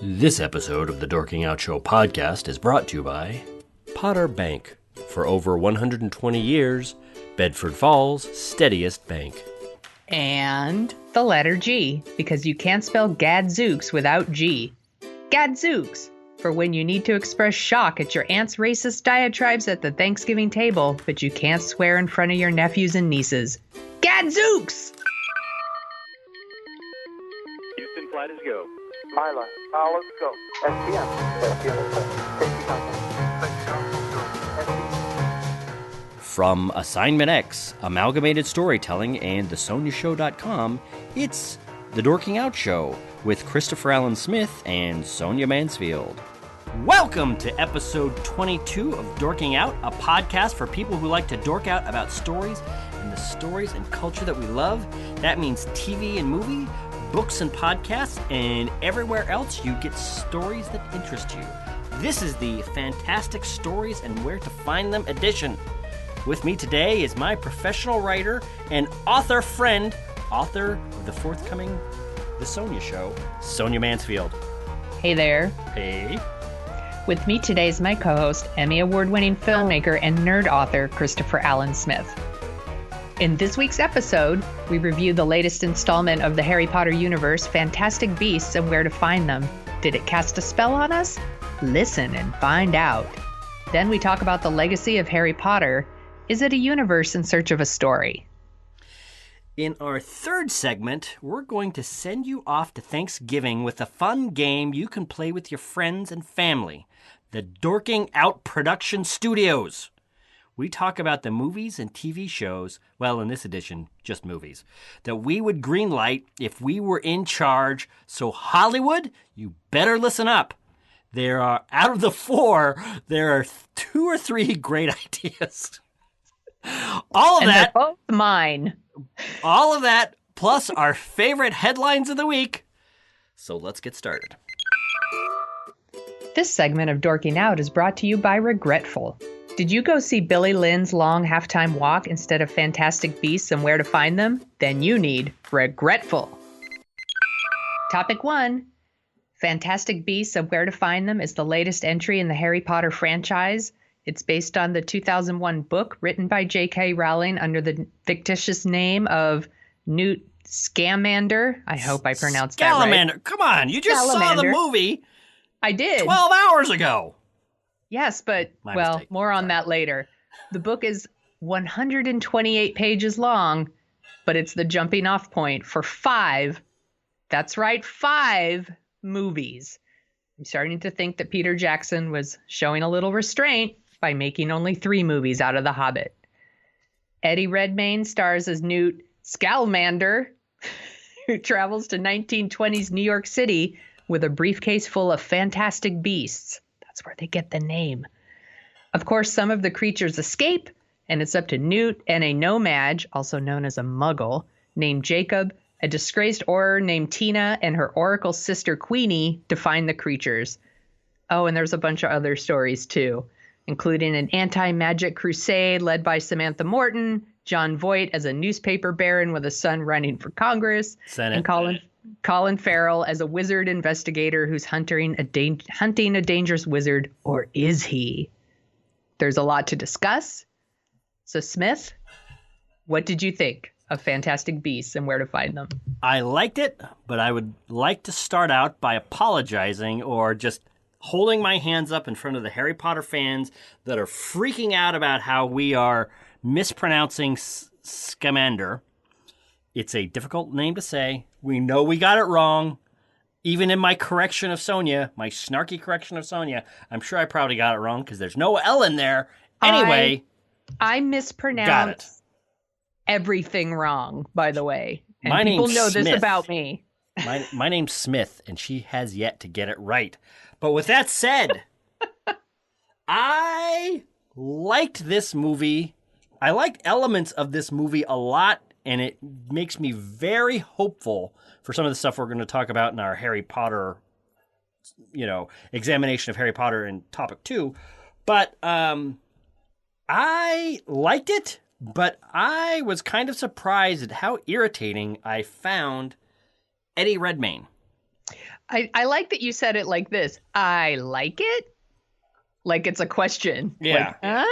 This episode of the Dorking Out Show podcast is brought to you by Potter Bank. For over 120 years, Bedford Falls' steadiest bank. And the letter G, because you can't spell gadzooks without G. Gadzooks, for when you need to express shock at your aunt's racist diatribes at the Thanksgiving table, but you can't swear in front of your nephews and nieces. Gadzooks! Houston, flight is go. Mila, let's go. STM. From Assignment X, Amalgamated Storytelling, and thesoniashow.com, it's The Dorking Out Show with Christopher Allen Smith and Sonia Mansfield. Welcome to episode 22 of Dorking Out, a podcast for people who like to dork out about stories and the stories and culture that we love. That means TV and movie, books and podcasts, and everywhere else you get stories that interest you. This is the Fantastic Stories and Where to Find Them edition. With me today is my professional writer and author friend, author of the forthcoming The Sonia Show, Sonia Mansfield. Hey there. Hey. With me today is my co-host, Emmy Award-winning filmmaker and nerd author, Christopher Allen Smith. In this week's episode, we review the latest installment of the Harry Potter universe, Fantastic Beasts and Where to Find Them. Did it cast a spell on us? Listen and find out. Then we talk about the legacy of Harry Potter. Is it a universe in search of a story? In our third segment, we're going to send you off to Thanksgiving with a fun game you can play with your friends and family. The Dorking Out Production Studios. We talk about the movies and TV shows, well, in this edition, just movies, that we would greenlight if we were in charge. So Hollywood, you better listen up. There are, out of the four, there are 2 or 3 great ideas. All of that. They're both mine. All of that, plus our favorite headlines of the week. So let's get started. This segment of Dorking Out is brought to you by Regretful. Did you go see Billy Lynn's long halftime walk instead of Fantastic Beasts and Where to Find Them? Then you need Regretful. Topic 1. Fantastic Beasts and Where to Find Them is the latest entry in the Harry Potter franchise. It's based on the 2001 book written by JK Rowling under the fictitious name of Newt Scamander. I hope I pronounced that right. Scamander, come on, you just saw the movie. I did. 12 hours ago. Yes, but, My well, mistake. more on that later. The book is 128 pages long, but it's the jumping off point for 5, that's right, 5 movies. I'm starting to think that Peter Jackson was showing a little restraint by making only 3 movies out of The Hobbit. Eddie Redmayne stars as Newt Scamander, who travels to 1920s New York City with a briefcase full of fantastic beasts. That's where they get the name. Of course, some of the creatures escape, and it's up to Newt and a no-maj, also known as a muggle, named Jacob, a disgraced auror named Tina, and her oracle sister Queenie to find the creatures. Oh, and there's a bunch of other stories, too, including an anti-magic crusade led by Samantha Morton, Jon Voight as a newspaper baron with a son running for Congress, Senate. and Colin Farrell as a wizard investigator who's hunting a dangerous wizard, or is he? There's a lot to discuss. So, Smith, what did you think of Fantastic Beasts and Where to Find Them? I liked it, but I would like to start out by apologizing or just holding my hands up in front of the Harry Potter fans that are freaking out about how we are mispronouncing Scamander. It's a difficult name to say. We know we got it wrong. Even in my correction of Sonia, my snarky correction of Sonia, I'm sure I probably got it wrong because there's no L in there. Anyway. I mispronounce everything wrong, by the way. And people know this about me. My name's Smith, and she has yet to get it right. But with that said, I liked this movie. I liked elements of this movie a lot, and it makes me very hopeful for some of the stuff we're going to talk about in our Harry Potter, examination of Harry Potter in topic 2. But I liked it, but I was kind of surprised at how irritating I found Eddie Redmayne. I like that you said it like this. I like it. Like it's a question. Yeah. Like,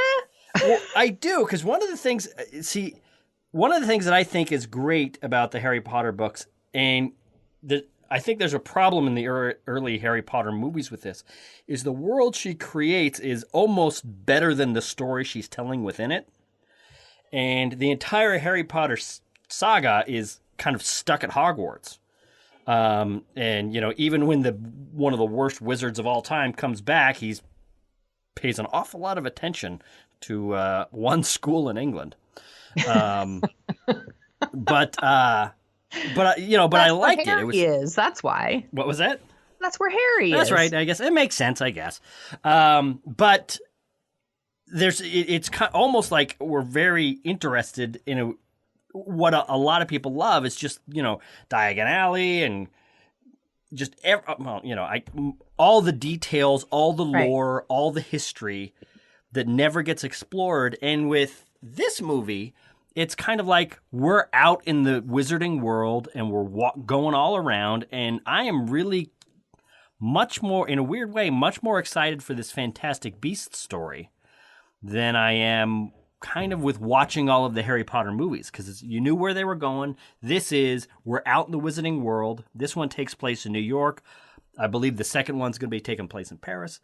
Well, I do, because one of the things that I think is great about the Harry Potter books, and I think there's a problem in the early Harry Potter movies with this, is the world she creates is almost better than the story she's telling within it. And the entire Harry Potter saga is kind of stuck at Hogwarts. And, even when one of the worst wizards of all time comes back, he pays an awful lot of attention to one school in England. But I liked it. It was, that's why. What was that? That's where Harry is. That's right. I guess it makes sense. But it's almost like we're very interested in what a lot of people love is just Diagon Alley and just all the details, all the lore, all the history that never gets explored. And with this movie, it's kind of like we're out in the wizarding world and we're going all around. And I am really much more, in a weird way, much more excited for this Fantastic Beasts story than I am kind of with watching all of the Harry Potter movies, because you knew where they were going. We're out in the wizarding world. This one takes place in New York. I believe the second one's going to be taking place in Paris.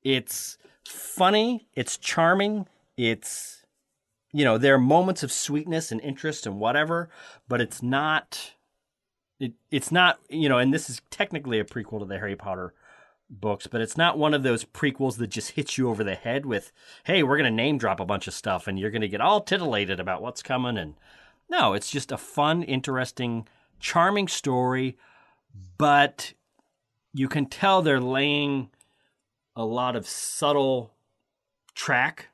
It's funny. It's charming. It's, there are moments of sweetness and interest and whatever, but it's not, and this is technically a prequel to the Harry Potter books, but it's not one of those prequels that just hits you over the head with, hey, we're going to name drop a bunch of stuff and you're going to get all titillated about what's coming. And no, it's just a fun, interesting, charming story, but you can tell they're laying a lot of subtle track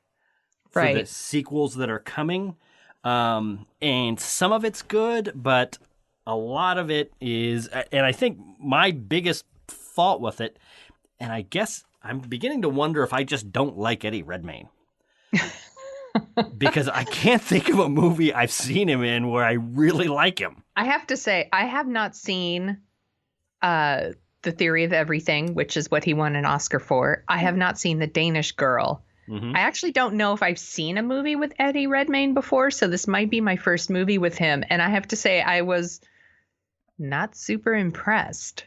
for the sequels that are coming. And some of it's good, but a lot of it is, and I think my biggest fault with it, and I guess I'm beginning to wonder if I just don't like Eddie Redmayne. Because I can't think of a movie I've seen him in where I really like him. I have to say, I have not seen The Theory of Everything, which is what he won an Oscar for. I have not seen The Danish Girl. Mm-hmm. I actually don't know if I've seen a movie with Eddie Redmayne before, so this might be my first movie with him. And I have to say, I was not super impressed.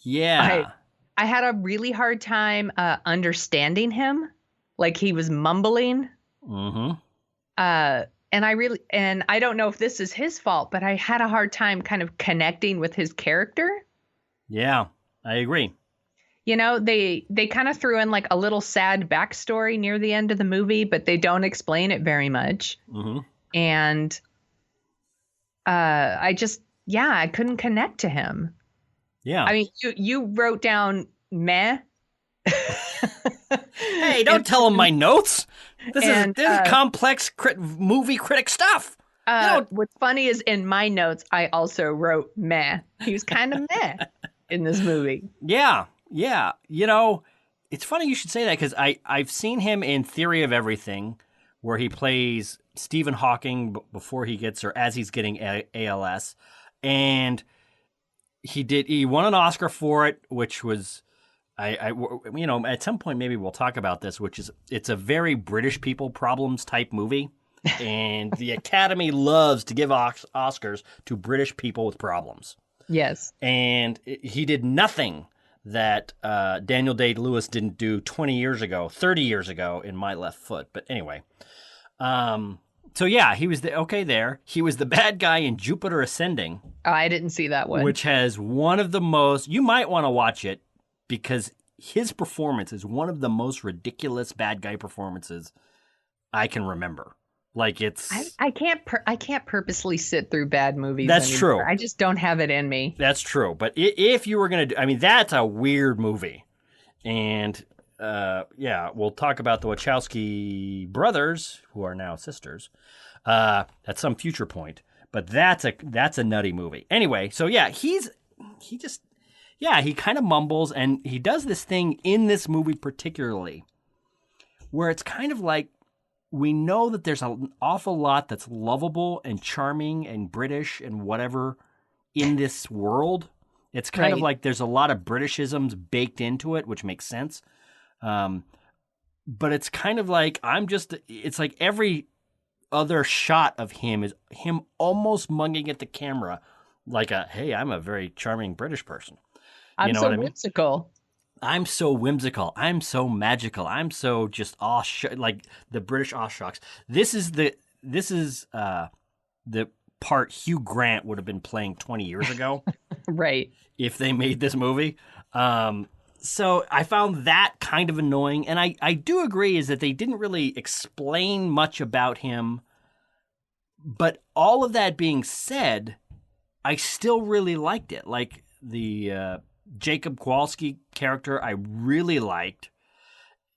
Yeah. I had a really hard time understanding him. Like he was mumbling. Mm-hmm. And I don't know if this is his fault, but I had a hard time kind of connecting with his character. Yeah, I agree. They kind of threw in like a little sad backstory near the end of the movie, but they don't explain it very much. Mm-hmm. And I couldn't connect to him. Yeah. I mean, you wrote down meh. Hey, don't tell him my notes. This is complex movie critic stuff. What's funny is in my notes, I also wrote meh. He was kind of meh in this movie. Yeah. Yeah. It's funny you should say that because I've seen him in Theory of Everything where he plays Stephen Hawking before he gets, or as he's getting ALS. And he won an Oscar for it, which was, at some point maybe we'll talk about this, which is, it's a very British people problems type movie. And the Academy loves to give Oscars to British people with problems. Yes. And he did nothing that Daniel Day-Lewis didn't do 30 years ago in My Left Foot. But anyway, so yeah, he was there. He was the bad guy in Jupiter Ascending. Oh, I didn't see that one. Which has one of the most, you might want to watch it because his performance is one of the most ridiculous bad guy performances I can remember. Like I can't purposely sit through bad movies. That's anymore. true. I just don't have it in me. That's true. But if you were going to that's a weird movie. And we'll talk about the Wachowski brothers, who are now sisters, at some future point. But that's a nutty movie. Anyway, so yeah, he kind of mumbles, and he does this thing in this movie particularly, where it's kind of like, we know that there's an awful lot that's lovable and charming and British and whatever in this world. It's kind of Right. like there's a lot of Britishisms baked into it, which makes sense. But it's kind of like it's like every other shot of him is him almost mugging at the camera like hey, I'm a very charming British person. I'm You know so what I mean? whimsical. I'm so whimsical. I'm so magical. I'm so just like the British awestrucks. This is the part Hugh Grant would have been playing 20 years ago Right. if they made this movie. So I found that kind of annoying. And I do agree is that they didn't really explain much about him. But all of that being said, I still really liked it. Like the Jacob Kowalski character, I really liked.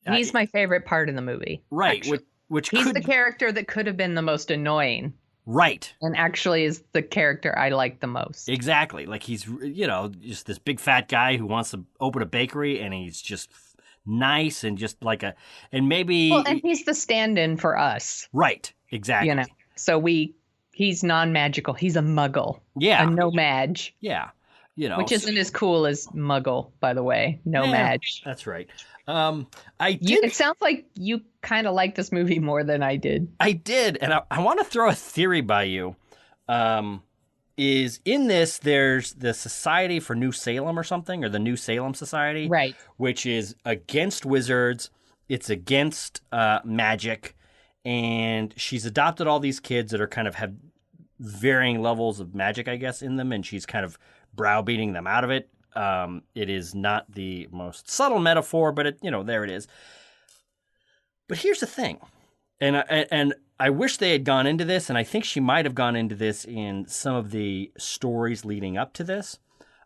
He's my favorite part in the movie. Right, actually. which He's could the character that could have been the most annoying. right. And actually is the character I like the most. Exactly. Like he's, just this big fat guy who wants to open a bakery, and he's just nice and just like and maybe. Well, and he's the stand-in for us. Right. Exactly. So he's non-magical. He's a muggle. Yeah. A no-maj. Yeah. Which isn't as cool as muggle, by the way. No-maj. That's right. It sounds like you kind of like this movie more than I did. I did, and I want to throw a theory by you. Is in this there's the Society for New Salem or something, or the New Salem Society, right? Which is against wizards. It's against magic, and she's adopted all these kids that are kind of have varying levels of magic, I guess, in them, and she's kind of browbeating them out of it. It is not the most subtle metaphor, but there it is. But here's the thing, and I wish they had gone into this, and I think she might have gone into this in some of the stories leading up to this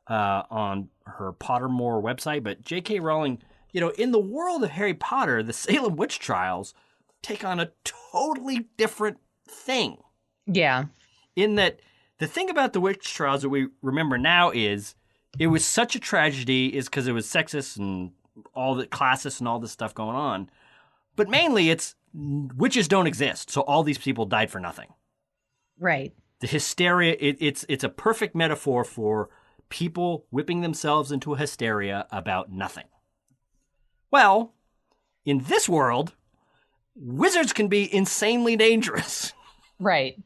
on her Pottermore website. But JK Rowling, in the world of Harry Potter, the Salem witch trials take on a totally different thing. Yeah. In that, the thing about the witch trials that we remember now is it was such a tragedy is because it was sexist and all the classist and all this stuff going on. But mainly it's witches don't exist, so all these people died for nothing. Right. The hysteria, it's a perfect metaphor for people whipping themselves into a hysteria about nothing. Well, in this world, wizards can be insanely dangerous. Right.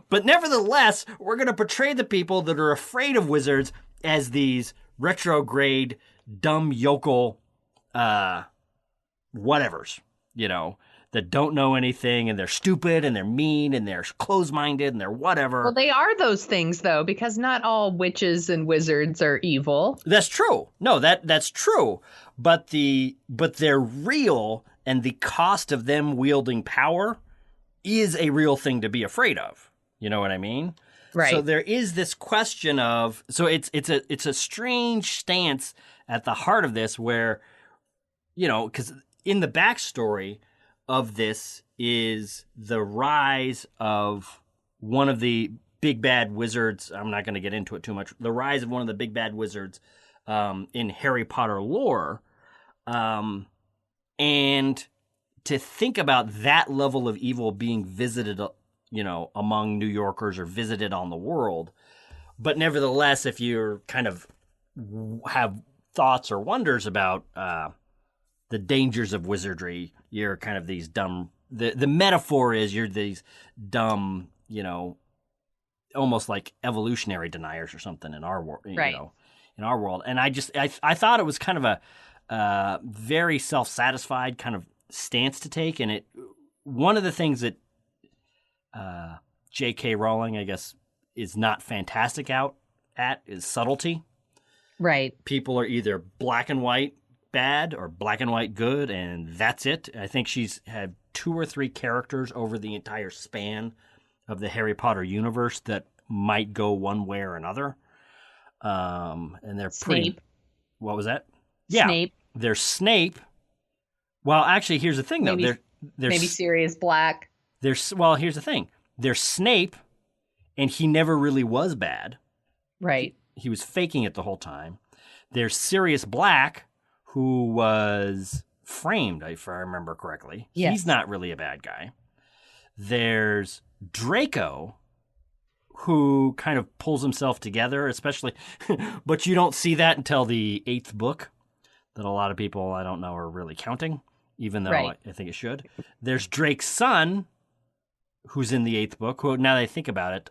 But nevertheless, we're going to portray the people that are afraid of wizards as these retrograde, dumb yokel, whatevers, that don't know anything, and they're stupid and they're mean and they're close-minded and they're whatever. Well, they are those things, though, because not all witches and wizards are evil. That's true. No, that's true. But they're real, and the cost of them wielding power is a real thing to be afraid of. You know what I mean? Right. So there is this question of, so it's a strange stance at the heart of this where, because in the backstory of this is the rise of one of the big bad wizards. I'm not going to get into it too much. The rise of one of the big bad wizards in Harry Potter lore. And to think about that level of evil being visited, among New Yorkers or visited on the world. But nevertheless, if you're kind of have thoughts or wonders about the dangers of wizardry, you're kind of these dumb, the metaphor is you're these dumb, almost like evolutionary deniers or something in our world, right. In our world. And I thought it was kind of a very self-satisfied kind of stance to take. And one of the things that JK Rowling, I guess, is not fantastic at is subtlety. Right. People are either black and white bad or black and white good, and that's it. I think she's had 2 or 3 characters over the entire span of the Harry Potter universe that might go one way or another. And they're pretty. Snape. What was that? Yeah. Snape. There's Snape. Well, actually, here's the thing, though. There's maybe Sirius Black. Here's the thing. There's Snape, and he never really was bad. Right. He was faking it the whole time. There's Sirius Black, who was framed, if I remember correctly. Yes. He's not really a bad guy. There's Draco, who kind of pulls himself together, especially, but you don't see that until the 8th book, that a lot of people, I don't know, are really counting, even though Right. I think it should. There's Drake's son, who's in the 8th book, who, now that I think about it,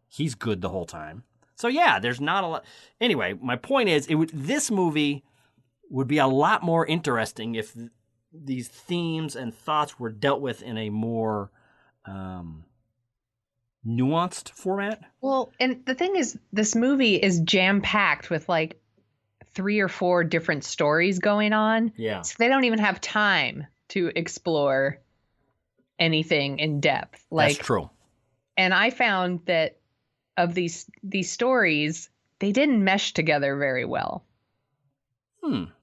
he's good the whole time. So yeah, there's not a lot. Anyway, my point is, this movie would be a lot more interesting if these themes and thoughts were dealt with in a more nuanced format. Well, and the thing is, this movie is jam-packed with like 3 or 4 different stories going on. Yeah. So they don't even have time to explore anything in depth. Like, That's true. and I found that of these stories, they didn't mesh together very well.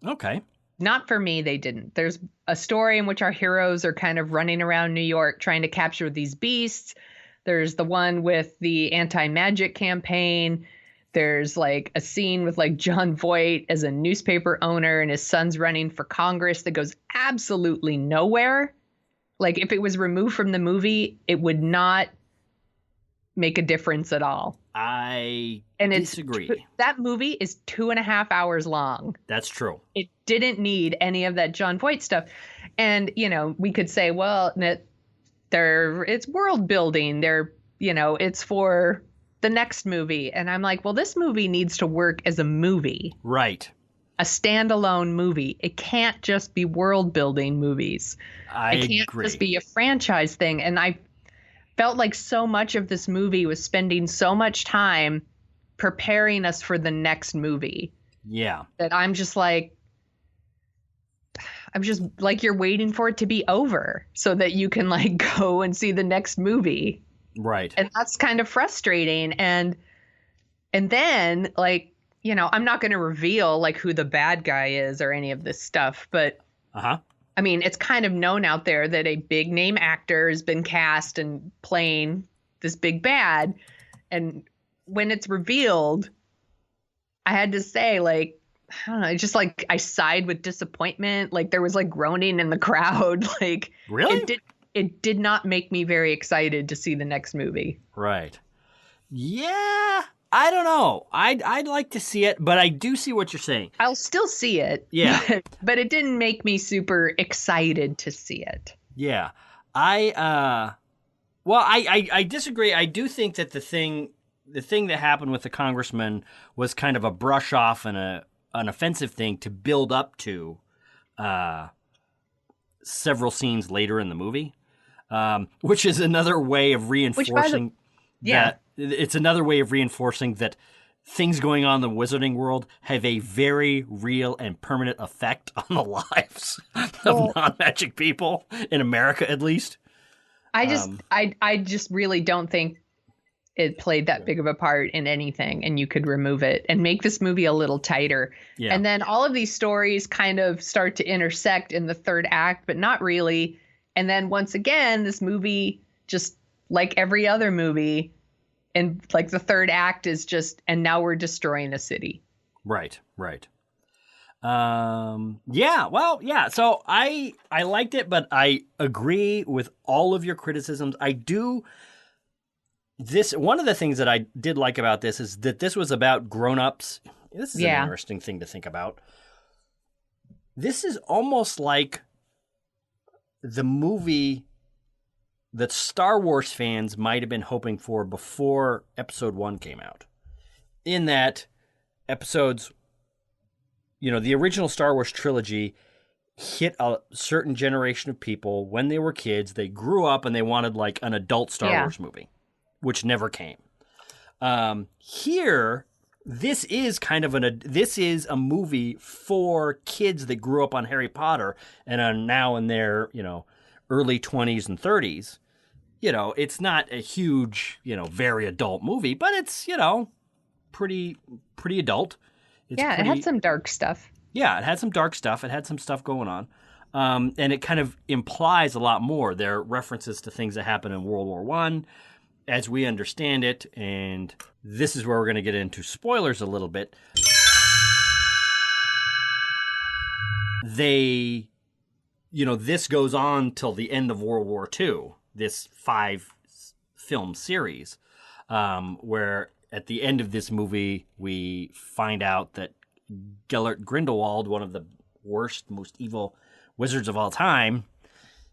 Okay. Not for me, they didn't. There's a story in which our heroes are kind of running around New York trying to capture these beasts. There's the one with the anti-magic campaign. There's like a scene with like Jon Voight as a newspaper owner and his son's running for Congress that goes absolutely nowhere. Like if it was removed from the movie, it would not make a difference at all. I disagree. That movie is 2.5 hours long. That's true. It didn't need any of that Jon Voight stuff. And, you know, we could say, well, it's world building. It's for the next movie. And I'm like, well, this movie needs to work as a movie. Right. A standalone movie. It can't just be world building movies. It can't just be a franchise thing. And I felt like so much of this movie was spending so much time preparing us for the next movie. Yeah. That I'm just like, you're waiting for it to be over so that you can like go and see the next movie. Right. And that's kind of frustrating. And then like, you know, I'm not going to reveal like who the bad guy is or any of this stuff, but I mean, it's kind of known out there that a big name actor has been cast and playing this big bad. And when it's revealed, I had to say, like, I don't know, just like I sighed with disappointment. Like there was like groaning in the crowd. Like, really? It did not make me very excited to see the next movie. Right. Yeah. I don't know. I'd like to see it, but I do see what you're saying. I'll still see it. Yeah. But it didn't make me super excited to see it. Yeah. I disagree. I do think that the thing that happened with the congressman was kind of a brush off and an offensive thing to build up to several scenes later in the movie, which is another way of reinforcing that. It's another way of reinforcing that things going on in the wizarding world have a very real and permanent effect on the lives of non-magic people in America, at least. I just really don't think it played that big of a part in anything, and you could remove it and make this movie a little tighter. Yeah. And then all of these stories kind of start to intersect in the 3rd act, but not really. And then once again, this movie, just like every other movie, and like the 3rd act is just, and now we're destroying a city. Right. Yeah, well, yeah. So I liked it, but I agree with all of your criticisms. One of the things that I did like about this is that this was about grown-ups. This is an interesting thing to think about. This is almost like the movie that Star Wars fans might have been hoping for before Episode 1 came out. In that episodes, you know, the original Star Wars trilogy hit a certain generation of people when they were kids. They grew up and they wanted like an adult Star Wars movie, which never came. Here, this is kind of this is a movie for kids that grew up on Harry Potter and are now in their, you know, early 20s and 30s. You know, it's not a huge, you know, very adult movie, but it's, you know, pretty adult. It had some dark stuff. Yeah, it had some dark stuff. It had some stuff going on. And it kind of implies a lot more. There are references to things that happened in World War I, as we understand it. And this is where we're going to get into spoilers a little bit. This goes on till the end of World War II, this 5-film series. where at the end of this movie we find out that Gellert Grindelwald, one of the worst, most evil wizards of all time,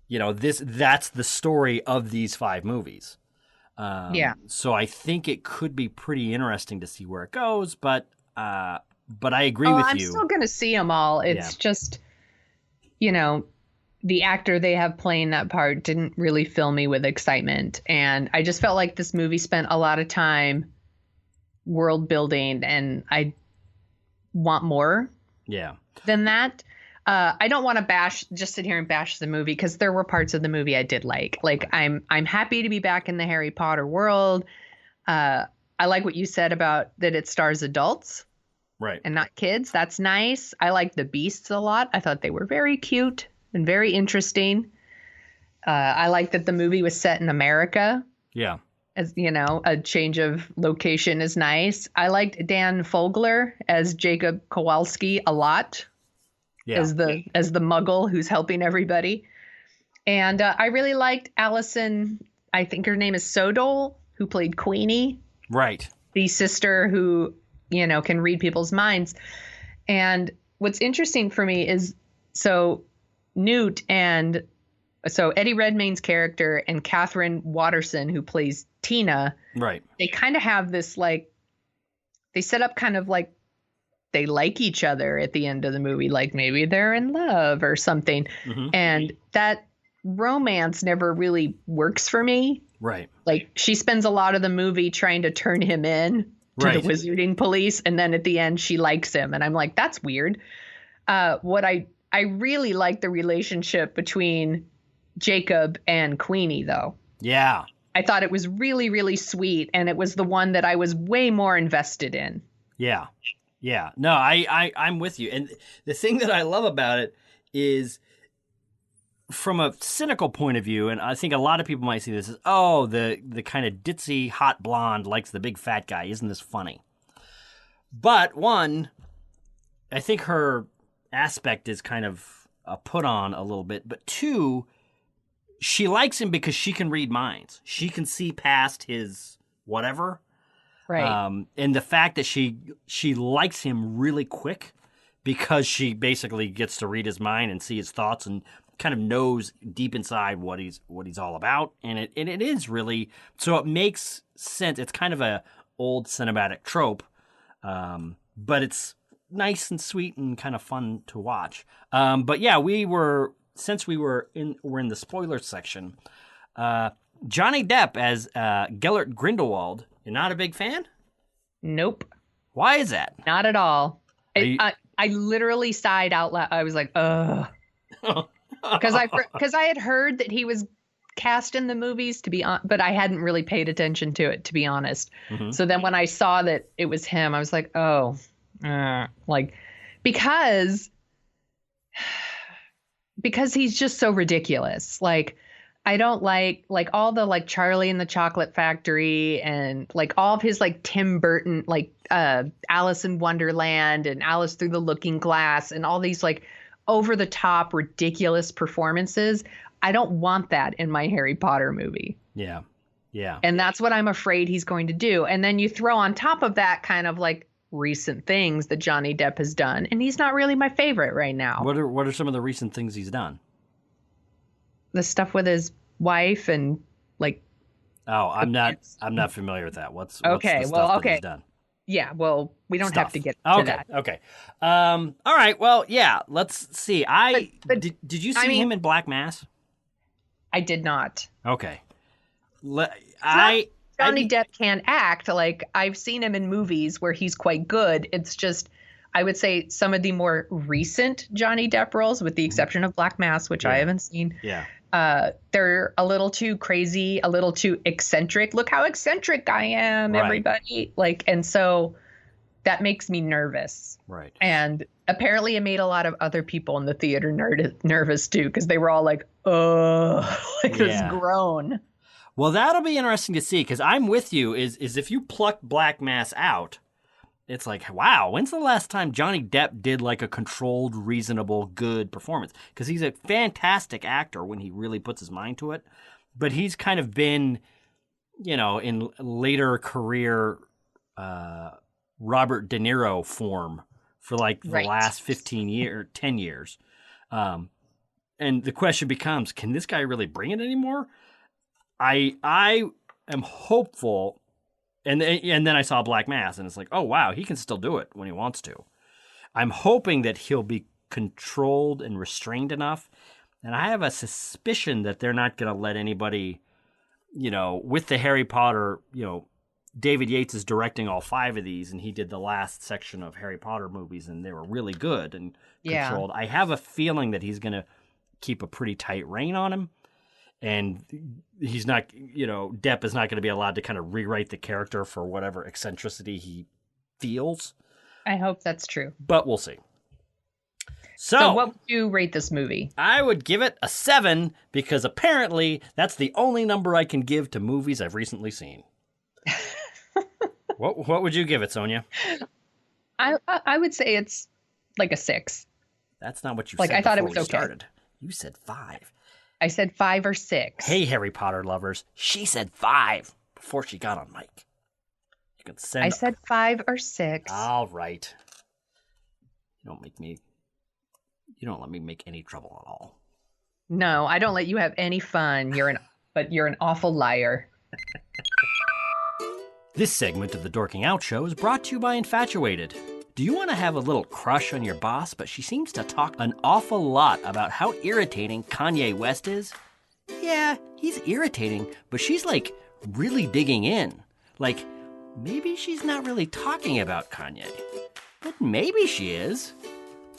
that's the story of these 5 movies. So I think it could be pretty interesting to see where it goes, but I agree with I'm you. I'm still going to see them all. It's just, the actor they have playing that part didn't really fill me with excitement. And I just felt like this movie spent a lot of time world building, and I want more than that. I don't want to sit here and bash the movie, because there were parts of the movie I did like. Like, I'm happy to be back in the Harry Potter world. I like what you said about that it stars adults, right, and not kids. That's nice. I like the beasts a lot. I thought they were very cute and very interesting. I like that the movie was set in America. Yeah. As a change of location is nice. I liked Dan Fogler as Jacob Kowalski a lot. Yeah. As the muggle who's helping everybody. And I really liked Allison, I think her name is Sodol, who played Queenie. Right. The sister who, can read people's minds. And what's interesting for me is, Newt and Eddie Redmayne's character and Catherine Watterson, who plays Tina, right? They kind of have this, like, they set up kind of like they like each other at the end of the movie, like maybe they're in love or something. Mm-hmm. And that romance never really works for me. Right. Like, she spends a lot of the movie trying to turn him in to the wizarding police, and then at the end she likes him, and I'm like, that's weird. What I really like the relationship between Jacob and Queenie, though. Yeah. I thought it was really, really sweet, and it was the one that I was way more invested in. Yeah. Yeah. No, I'm with you. And the thing that I love about it is, from a cynical point of view, and I think a lot of people might see this as, oh, the kind of ditzy hot blonde likes the big fat guy. Isn't this funny? But one, I think her aspect is kind of put on a little bit. But two, she likes him because she can read minds. She can see past his whatever. Right. And the fact that she likes him really quick because she basically gets to read his mind and see his thoughts and kind of knows deep inside what he's all about. And it is really, so it makes sense. It's kind of a old cinematic trope, but it's nice and sweet and kind of fun to watch. But yeah, since we're in the spoiler section, Johnny Depp as Gellert Grindelwald. You're not a big fan? Nope. Why is that? Not at all. I literally sighed out loud. I was like, ugh. Because I had heard that he was cast in the movies, but I hadn't really paid attention to it, to be honest. Mm-hmm. So then when I saw that it was him, I was like, oh, because he's just so ridiculous. Like, I don't like all the like Charlie and the Chocolate Factory and like all of his like Tim Burton, like Alice in Wonderland and Alice Through the Looking Glass and all these like over the top ridiculous performances. I don't want that in my Harry Potter movie. Yeah. Yeah. And that's what I'm afraid he's going to do. And then you throw on top of that kind of like recent things that Johnny Depp has done, and he's not really my favorite right now. What are some of the recent things he's done? The stuff with his wife and like. Oh, I'm not familiar with that. What's the stuff that he's done? Yeah, well, we don't have to get to that. Okay. All right. Well, yeah. Let's see. Did you see him in Black Mass? I did not. Okay. Johnny Depp can act. Like, I've seen him in movies where he's quite good. It's just, I would say some of the more recent Johnny Depp roles, with the exception of Black Mass, which I haven't seen. Yeah. They're a little too crazy, a little too eccentric. Look how eccentric I am, everybody. Like, and so that makes me nervous. Right. And apparently it made a lot of other people in the theater nervous too, because they were all like, this groan. Well, that'll be interesting to see, because I'm with you, is if you pluck Black Mass out, it's like, wow, when's the last time Johnny Depp did like a controlled, reasonable, good performance? Because he's a fantastic actor when he really puts his mind to it. But he's kind of been in later career Robert De Niro form for like the last 10 years. And the question becomes, can this guy really bring it anymore? I am hopeful. And then I saw Black Mass, and it's like, oh, wow, he can still do it when he wants to. I'm hoping that he'll be controlled and restrained enough. And I have a suspicion that they're not going to let anybody, with the Harry Potter, David Yates is directing all 5 of these, and he did the last section of Harry Potter movies, and they were really good and controlled. I have a feeling that he's going to keep a pretty tight rein on him. And he's not, Depp is not going to be allowed to kind of rewrite the character for whatever eccentricity he feels. I hope that's true. But we'll see. So what would you rate this movie? I would give it a 7 because apparently that's the only number I can give to movies I've recently seen. What would you give it, Sonia? I would say it's like a 6. That's not what you said. I thought it was okay. Started. You said 5. I said 5 or 6. Hey, Harry Potter lovers. She said 5 before she got on mic. You can send. I said 5 or 6. All right. You don't let me make any trouble at all. No, I don't let you have any fun. But you're an awful liar. This segment of the Dorking Out Show is brought to you by Infatuated. Do you want to have a little crush on your boss, but she seems to talk an awful lot about how irritating Kanye West is? Yeah, he's irritating, but she's like really digging in. Like, maybe she's not really talking about Kanye, but maybe she is.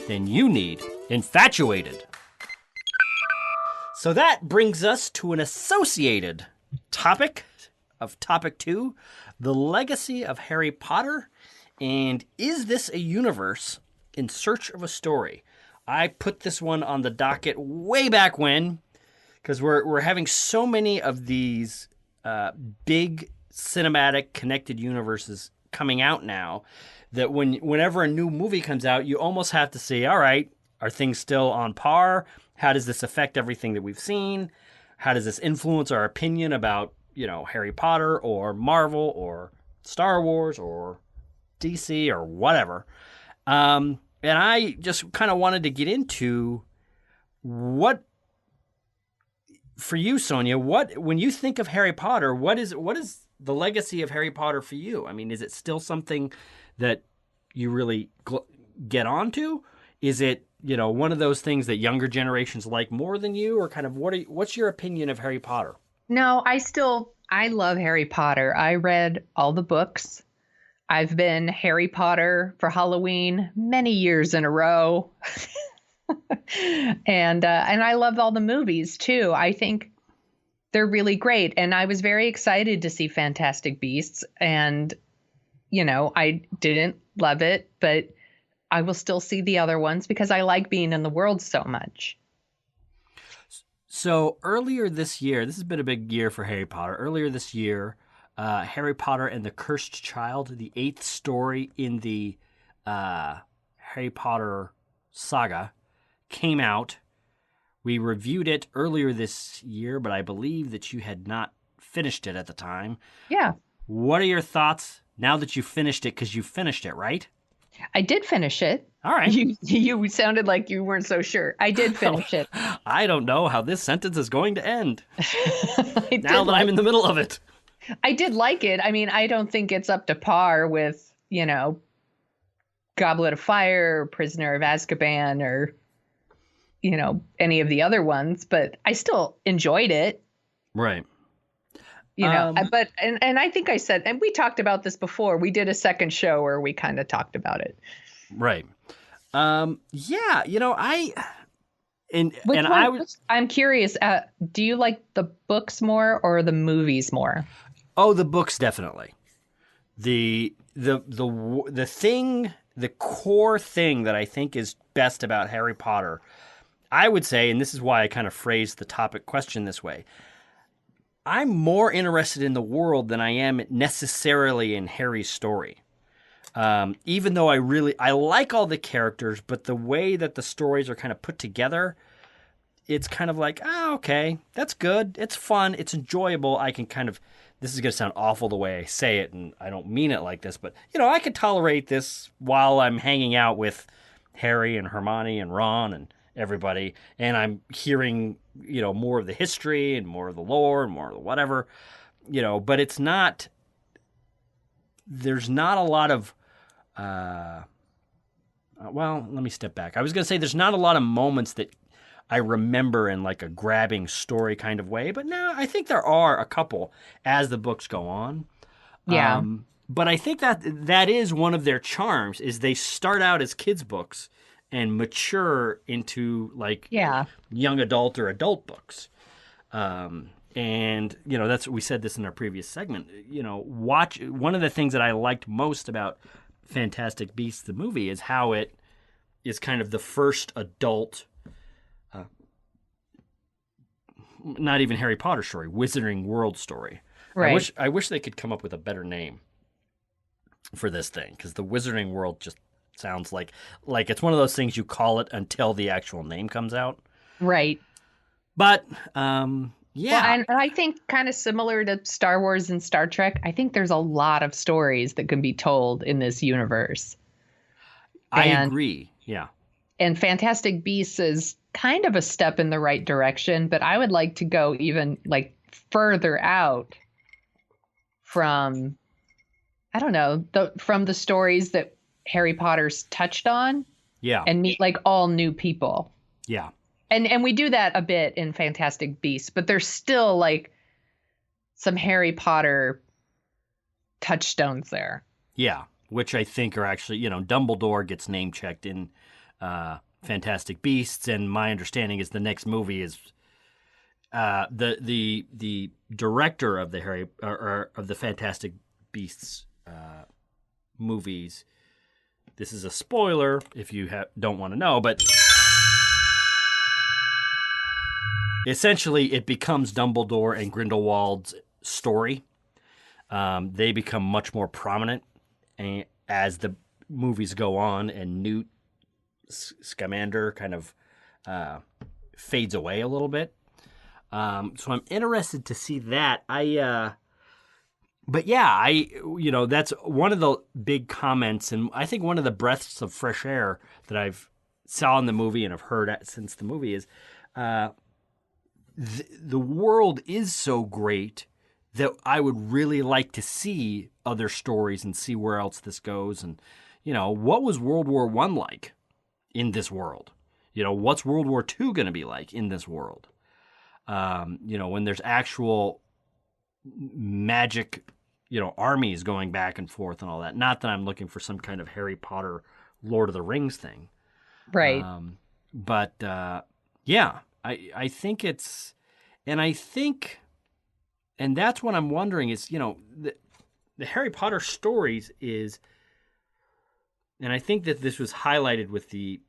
Then you need Infatuated. So that brings us to an associated topic of topic 2, the legacy of Harry Potter. And is this a universe in search of a story? I put this one on the docket way back when, because we're having so many of these big cinematic connected universes coming out now that whenever a new movie comes out, you almost have to say, all right, are things still on par? How does this affect everything that we've seen? How does this influence our opinion about, Harry Potter or Marvel or Star Wars or DC or whatever? And I just kind of wanted to get into what, for you, Sonia, when you think of Harry Potter, what is the legacy of Harry Potter for you? I mean, is it still something that you really get onto? Is it, one of those things that younger generations like more than you, or kind of what's your opinion of Harry Potter? No, I love Harry Potter. I read all the books. I've been Harry Potter for Halloween many years in a row. and I love all the movies too. I think they're really great. And I was very excited to see Fantastic Beasts. And, I didn't love it, but I will still see the other ones because I like being in the world so much. So earlier this year, this has been a big year for Harry Potter. Earlier this year, Harry Potter and the Cursed Child, the 8th story in the Harry Potter saga, came out. We reviewed it earlier this year, but I believe that you had not finished it at the time. Yeah. What are your thoughts now that you finished it? Because you finished it, right? I did finish it. All right. You sounded like you weren't so sure. I did finish it. I don't know how this sentence is going to end. Now that I'm in the middle of it. I did like it. I mean, I don't think it's up to par with, Goblet of Fire, or Prisoner of Azkaban, or, any of the other ones, but I still enjoyed it. Right. But I think I said, and we talked about this before, we did a second show where we kind of talked about it. Right. I'm curious, do you like the books more or the movies more? Oh, the books, definitely. The core thing that I think is best about Harry Potter, I would say, and this is why I kind of phrased the topic question this way, I'm more interested in the world than I am necessarily in Harry's story. Even though I like all the characters, but the way that the stories are kind of put together, it's kind of like, okay, that's good. It's fun. It's enjoyable. I can kind of this is going to sound awful the way I say it, and I don't mean it like this, but, I could tolerate this while I'm hanging out with Harry and Hermione and Ron and everybody, and I'm hearing, more of the history and more of the lore and more of the whatever, but it's not, there's not a lot of, well, let me step back. I was going to say there's not a lot of moments that I remember in like a grabbing story kind of way, but no, I think there are a couple as the books go on. Yeah. But I think that is one of their charms is they start out as kids' books and mature into like young adult or adult books. And, that's we said this in our previous segment, watch one of the things that I liked most about Fantastic Beasts, the movie, is how it is kind of the first adult, not even Harry Potter story, Wizarding World story. Right. I wish they could come up with a better name for this thing, because the Wizarding World just sounds like it's one of those things you call it until the actual name comes out. Right. But Well, and I think kind of similar to Star Wars and Star Trek, I think there's a lot of stories that can be told in this universe. I agree. Yeah. And Fantastic Beasts is kind of a step in the right direction, but I would like to go even like further out from, I don't know, from the stories that Harry Potter's touched on. Yeah. And meet like all new people. Yeah. And we do that a bit in Fantastic Beasts, but there's still like some Harry Potter touchstones there. Yeah, which I think are actually, Dumbledore gets name checked in Fantastic Beasts, and my understanding is the next movie is the director of the of the Fantastic Beasts movies. This is a spoiler if you don't want to know, but essentially, it becomes Dumbledore and Grindelwald's story. They become much more prominent as the movies go on, and Newt Scamander kind of fades away a little bit. So I'm interested to see that. But yeah, that's one of the big comments, and I think one of the breaths of fresh air that I've saw in the movie and have heard since the movie is. The world is so great that I would really like to see other stories and see where else this goes. And, what was World War I like in this world? What's World War II going to be like in this world? When there's actual magic, armies going back and forth and all that. Not that I'm looking for some kind of Harry Potter, Lord of the Rings thing. Right. But yeah. I think it's, and that's what I'm wondering is, the Harry Potter stories is, and I think that this was highlighted with the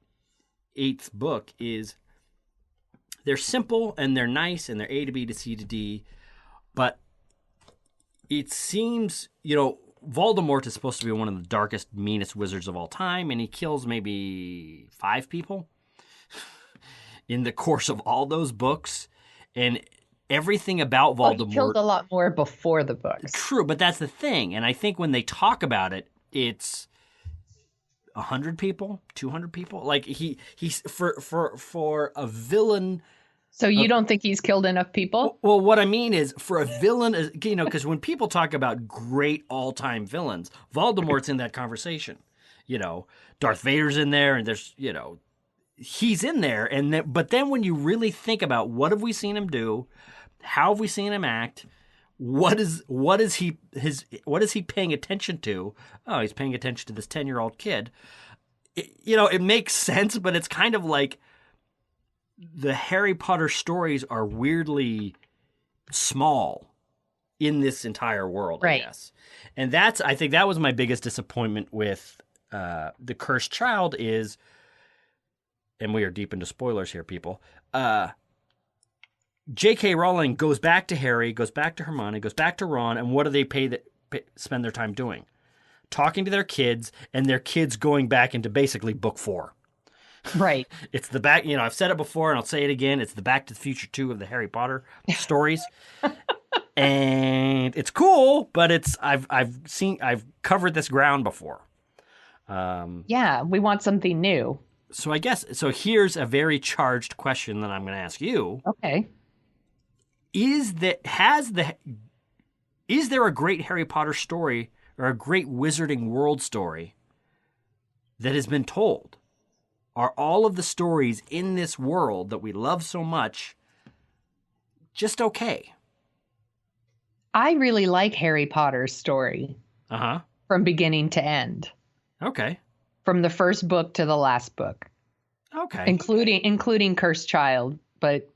8th book, is they're simple and they're nice and they're A to B to C to D, but it seems, Voldemort is supposed to be one of the darkest, meanest wizards of all time, and he kills maybe 5 people in the course of all those books, and everything about Voldemort. He killed a lot more before the books. True, but that's the thing. And I think when they talk about it, it's 100 people, 200 people. Like he's for a villain. So you don't think he's killed enough people? Well, what I mean is for a villain, because when people talk about great all-time villains, Voldemort's in that conversation. Darth Vader's in there, and there's, he's in there, but then when you really think about what have we seen him do, how have we seen him act, what is he paying attention to? Oh, he's paying attention to this 10-year-old kid. It makes sense, but it's kind of like the Harry Potter stories are weirdly small in this entire world, right. I guess. And I think that was my biggest disappointment with The Cursed Child is, and we are deep into spoilers here, people. JK Rowling goes back to Harry, goes back to Hermione, goes back to Ron, and what do they spend their time doing? Talking to their kids, and their kids going back into basically book 4. Right. It's the back, I've said it before and I'll say it again. It's the Back to the Future 2 of the Harry Potter stories. And it's cool, but I've covered this ground before. Yeah, we want something new. So here's a very charged question that I'm going to ask you. Okay. Is there a great Harry Potter story or a great Wizarding World story that has been told? Are all of the stories in this world that we love so much just okay? I really like Harry Potter's story. Uh-huh. From beginning to end. Okay. From the first book to the last book. Okay. Including Cursed Child. But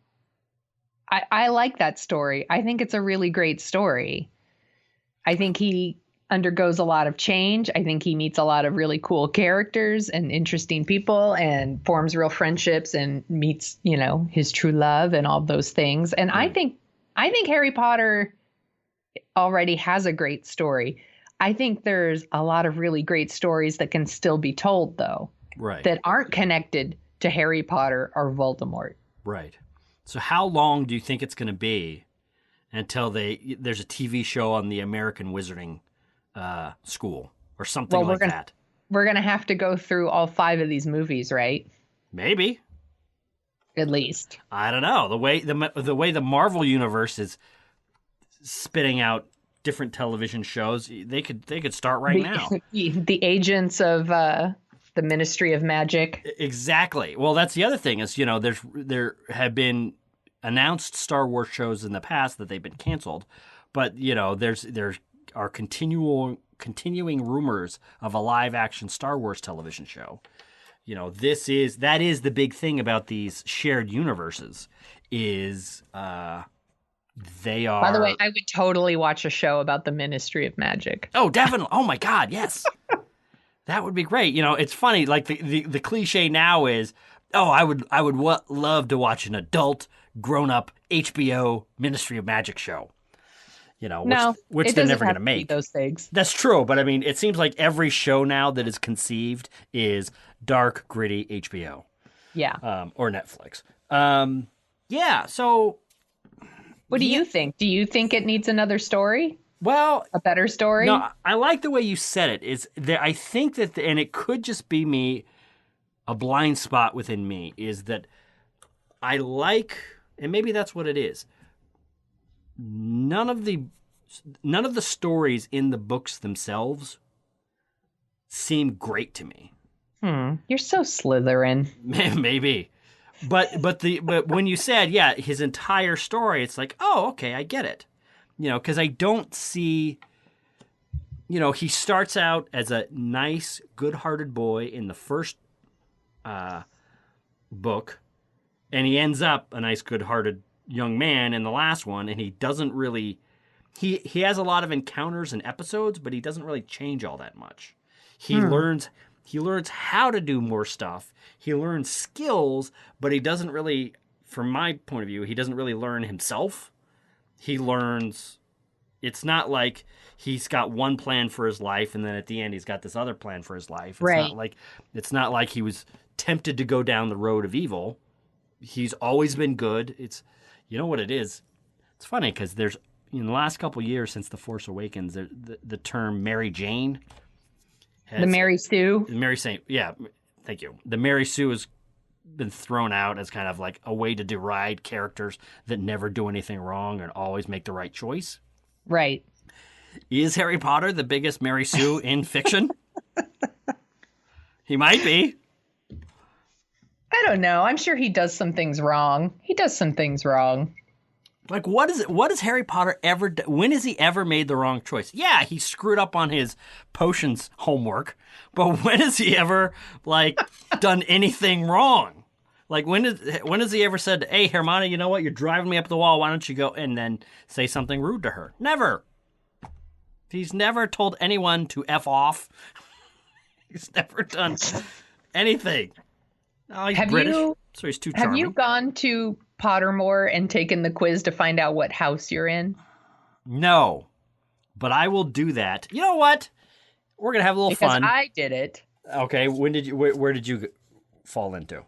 I like that story. I think it's a really great story. I think he undergoes a lot of change. I think he meets a lot of really cool characters and interesting people and forms real friendships and meets, his true love and all those things. And I think Harry Potter already has a great story. I think there's a lot of really great stories that can still be told, though. Right. That aren't connected to Harry Potter or Voldemort. Right. So how long do you think it's going to be until there's a TV show on the American Wizarding School or something that? We're going to have to go through all 5 of these movies, right? Maybe. At least. I don't know. The way the Marvel universe is spitting out different television shows, they could start right now. The agents of the Ministry of Magic. Exactly. Well, that's the other thing is, there have been announced Star Wars shows in the past that they've been canceled, but there are continuing rumors of a live action Star Wars television show. That is the big thing about these shared universes is they are. By the way, I would totally watch a show about the Ministry of Magic. Oh, definitely. Oh my God, yes. That would be great. It's funny. Like the cliche now is, I would love to watch an adult, grown-up HBO Ministry of Magic show. Which they're never going to make those things. That's true, but I mean, it seems like every show now that is conceived is dark, gritty HBO. Yeah. Or Netflix. Yeah. So, what do you think? Do you think it needs another story? Well, a better story? No, I like the way you said it. I think that, and it could just be me, a blind spot within me, is that I like, and maybe that's what it is. None of the stories in the books themselves seem great to me. You're so Slytherin. Maybe. But when you said, his entire story, it's like, oh, okay, I get it. Because I don't see, he starts out as a nice, good-hearted boy in the first book, and he ends up a nice, good-hearted young man in the last one, and he doesn't really, he has a lot of encounters and episodes, but he doesn't really change all that much. He learns how to do more stuff. He learns skills, but he doesn't really, from my point of view, he doesn't really learn himself. He learns, it's not like he's got one plan for his life and then at the end he's got this other plan for his life. It's not like he was tempted to go down the road of evil. He's always been good. It's, you know what it is? It's funny because there's, in the last couple of years since The Force Awakens, the term Mary Jane. The Mary Sue? Mary Saint, yeah, thank you. The Mary Sue has been thrown out as kind of like a way to deride characters that never do anything wrong and always make the right choice. Right. Is Harry Potter the biggest Mary Sue in fiction? He might be. I don't know. I'm sure he does some things wrong. Like, what has Harry Potter ever done? When has he ever made the wrong choice? Yeah, he screwed up on his potions homework, but when has he ever, done anything wrong? Like, when has he ever said, hey, Hermione, you know what? You're driving me up the wall. Why don't you go and then say something rude to her? Never. He's never told anyone to F off. He's never done anything. Oh, he's British, so he's too charming. Have you gone to Pottermore and taken the quiz to find out what house you're in? No, but I will do that. You know what? We're gonna have a little fun. Because I did it. Okay, when did you? Where did you fall into?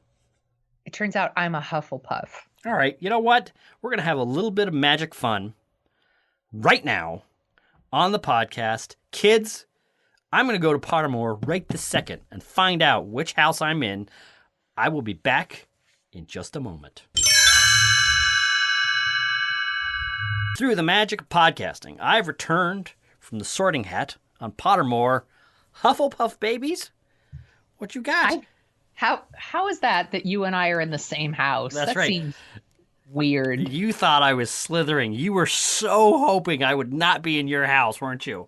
It turns out I'm a Hufflepuff. All right. You know what? We're gonna have a little bit of magic fun right now on the podcast. Kids, I'm going to go to Pottermore right this second and find out which house I'm in. I will be back in just a moment. Through the magic of podcasting, I've returned from the sorting hat on Pottermore. Hufflepuff babies, what you got? How is that you and I are in the same house? That's that right. Seems weird. You thought I was slithering. You were so hoping I would not be in your house, weren't you?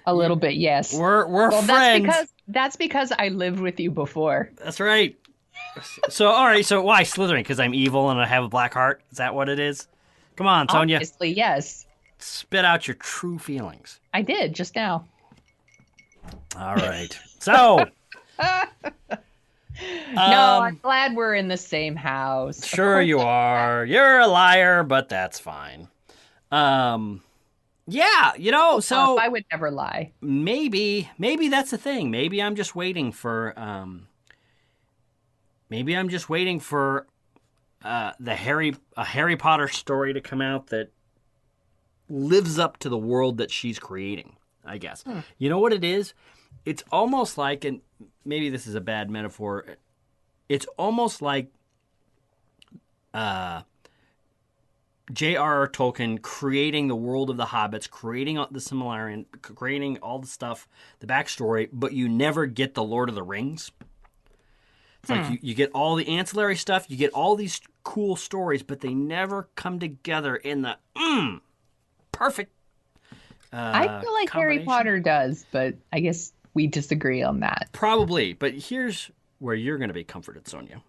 A little bit, yes. We're friends. That's because I lived with you before. That's right. So, all right. So why slithering? Because I'm evil and I have a black heart? Is that what it is? Come on, Sonia. Obviously, yes. Spit out your true feelings. I did just now. All right. So. No, I'm glad we're in the same house. Sure you are. You're a liar, but that's fine. Yeah, so I would never lie. Maybe that's the thing. Maybe I'm just waiting for a Harry Potter story to come out that lives up to the world that she's creating, I guess. You know what it is? It's almost like, and maybe this is a bad metaphor, it's almost like J.R.R. Tolkien creating the world of the Hobbits, creating the Silmarillion, creating all the stuff, the backstory, but you never get the Lord of the Rings. It's like you get all the ancillary stuff, you get all these cool stories, but they never come together in the perfect I feel like Harry Potter does, but I guess we disagree on that. Probably, but here's where you're going to be comforted, Sonia.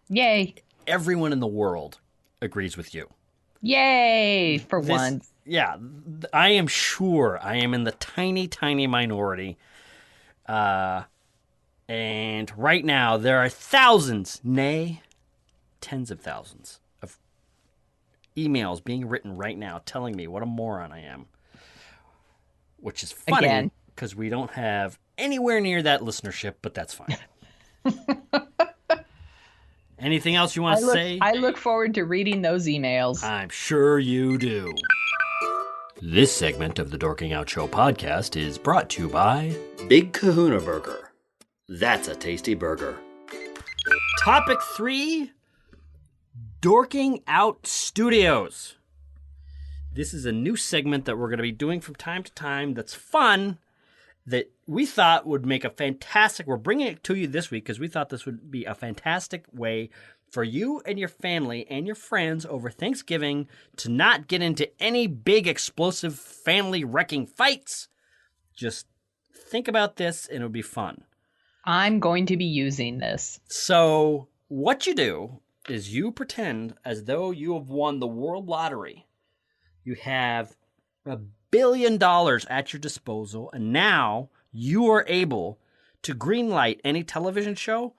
Yay. Everyone in the world agrees with you. Yay, for once. Yeah, I am sure I am in the tiny, tiny minority. And right now, there are thousands, nay, tens of thousands of emails being written right now telling me what a moron I am. Which is funny, because we don't have anywhere near that listenership, but that's fine. Anything else you want to say? I look forward to reading those emails. I'm sure you do. This segment of the Dorking Out Show podcast is brought to you by Big Kahuna Burger. That's a tasty burger. Topic 3, Dorking Out Studios. This is a new segment that we're going to be doing from time to time that's fun, that we thought would make a fantastic... We're bringing it to you this week because we thought this would be a fantastic way for you and your family and your friends over Thanksgiving to not get into any big explosive family wrecking fights. Just think about this and it'll be fun. I'm going to be using this. So what you do is you pretend as though you have won the world lottery. You have $1 billion at your disposal, and now you are able to greenlight any television show,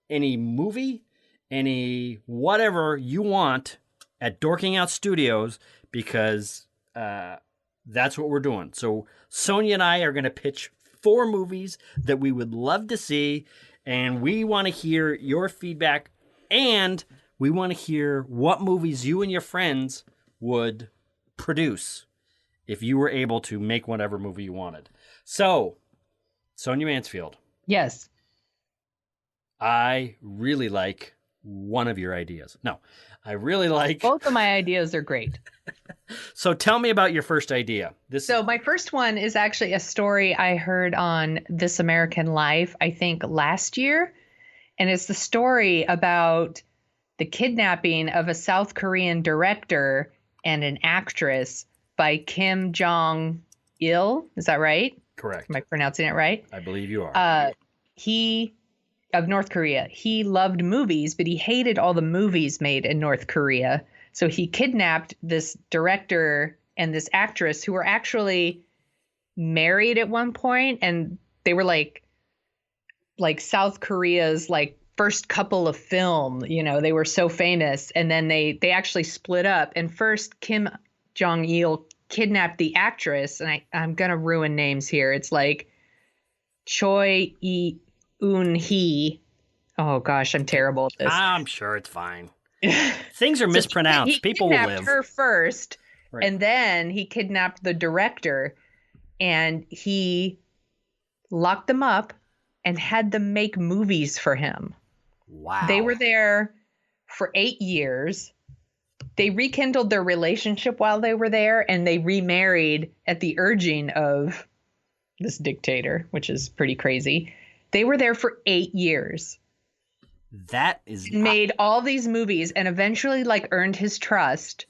any movie, any whatever you want at Dorking Out Studios, because that's what we're doing. So Sonia and I are going to pitch 4 movies that we would love to see, and we want to hear your feedback, and we want to hear what movies you and your friends would produce if you were able to make whatever movie you wanted. So, Sonia Mansfield. Yes. I really like one of your ideas. No, I really like... Both of my ideas are great. So tell me about your first idea. So my first one is actually a story I heard on This American Life, I think last year. And it's the story about the kidnapping of a South Korean director and an actress by Kim Jong-il. Is that right? Correct. Am I pronouncing it right? I believe you are. Of North Korea. He loved movies, but he hated all the movies made in North Korea. So he kidnapped this director and this actress who were actually married at one point, and they were like South Korea's like first couple of film. You know, they were so famous, and then they actually split up. And first, Kim Jong-il kidnapped the actress, and I'm gonna ruin names here. It's like Choi Eun-hee. Oh gosh, I'm terrible at this. I'm sure it's fine. Things are mispronounced. People will live. He kidnapped her first, Right. And then he kidnapped the director and he locked them up and had them make movies for him. Wow. They were there for 8 years. They rekindled their relationship while they were there, and they remarried at the urging of this dictator, which is pretty crazy. They were there for 8 years. That is Made all these movies and eventually like earned his trust.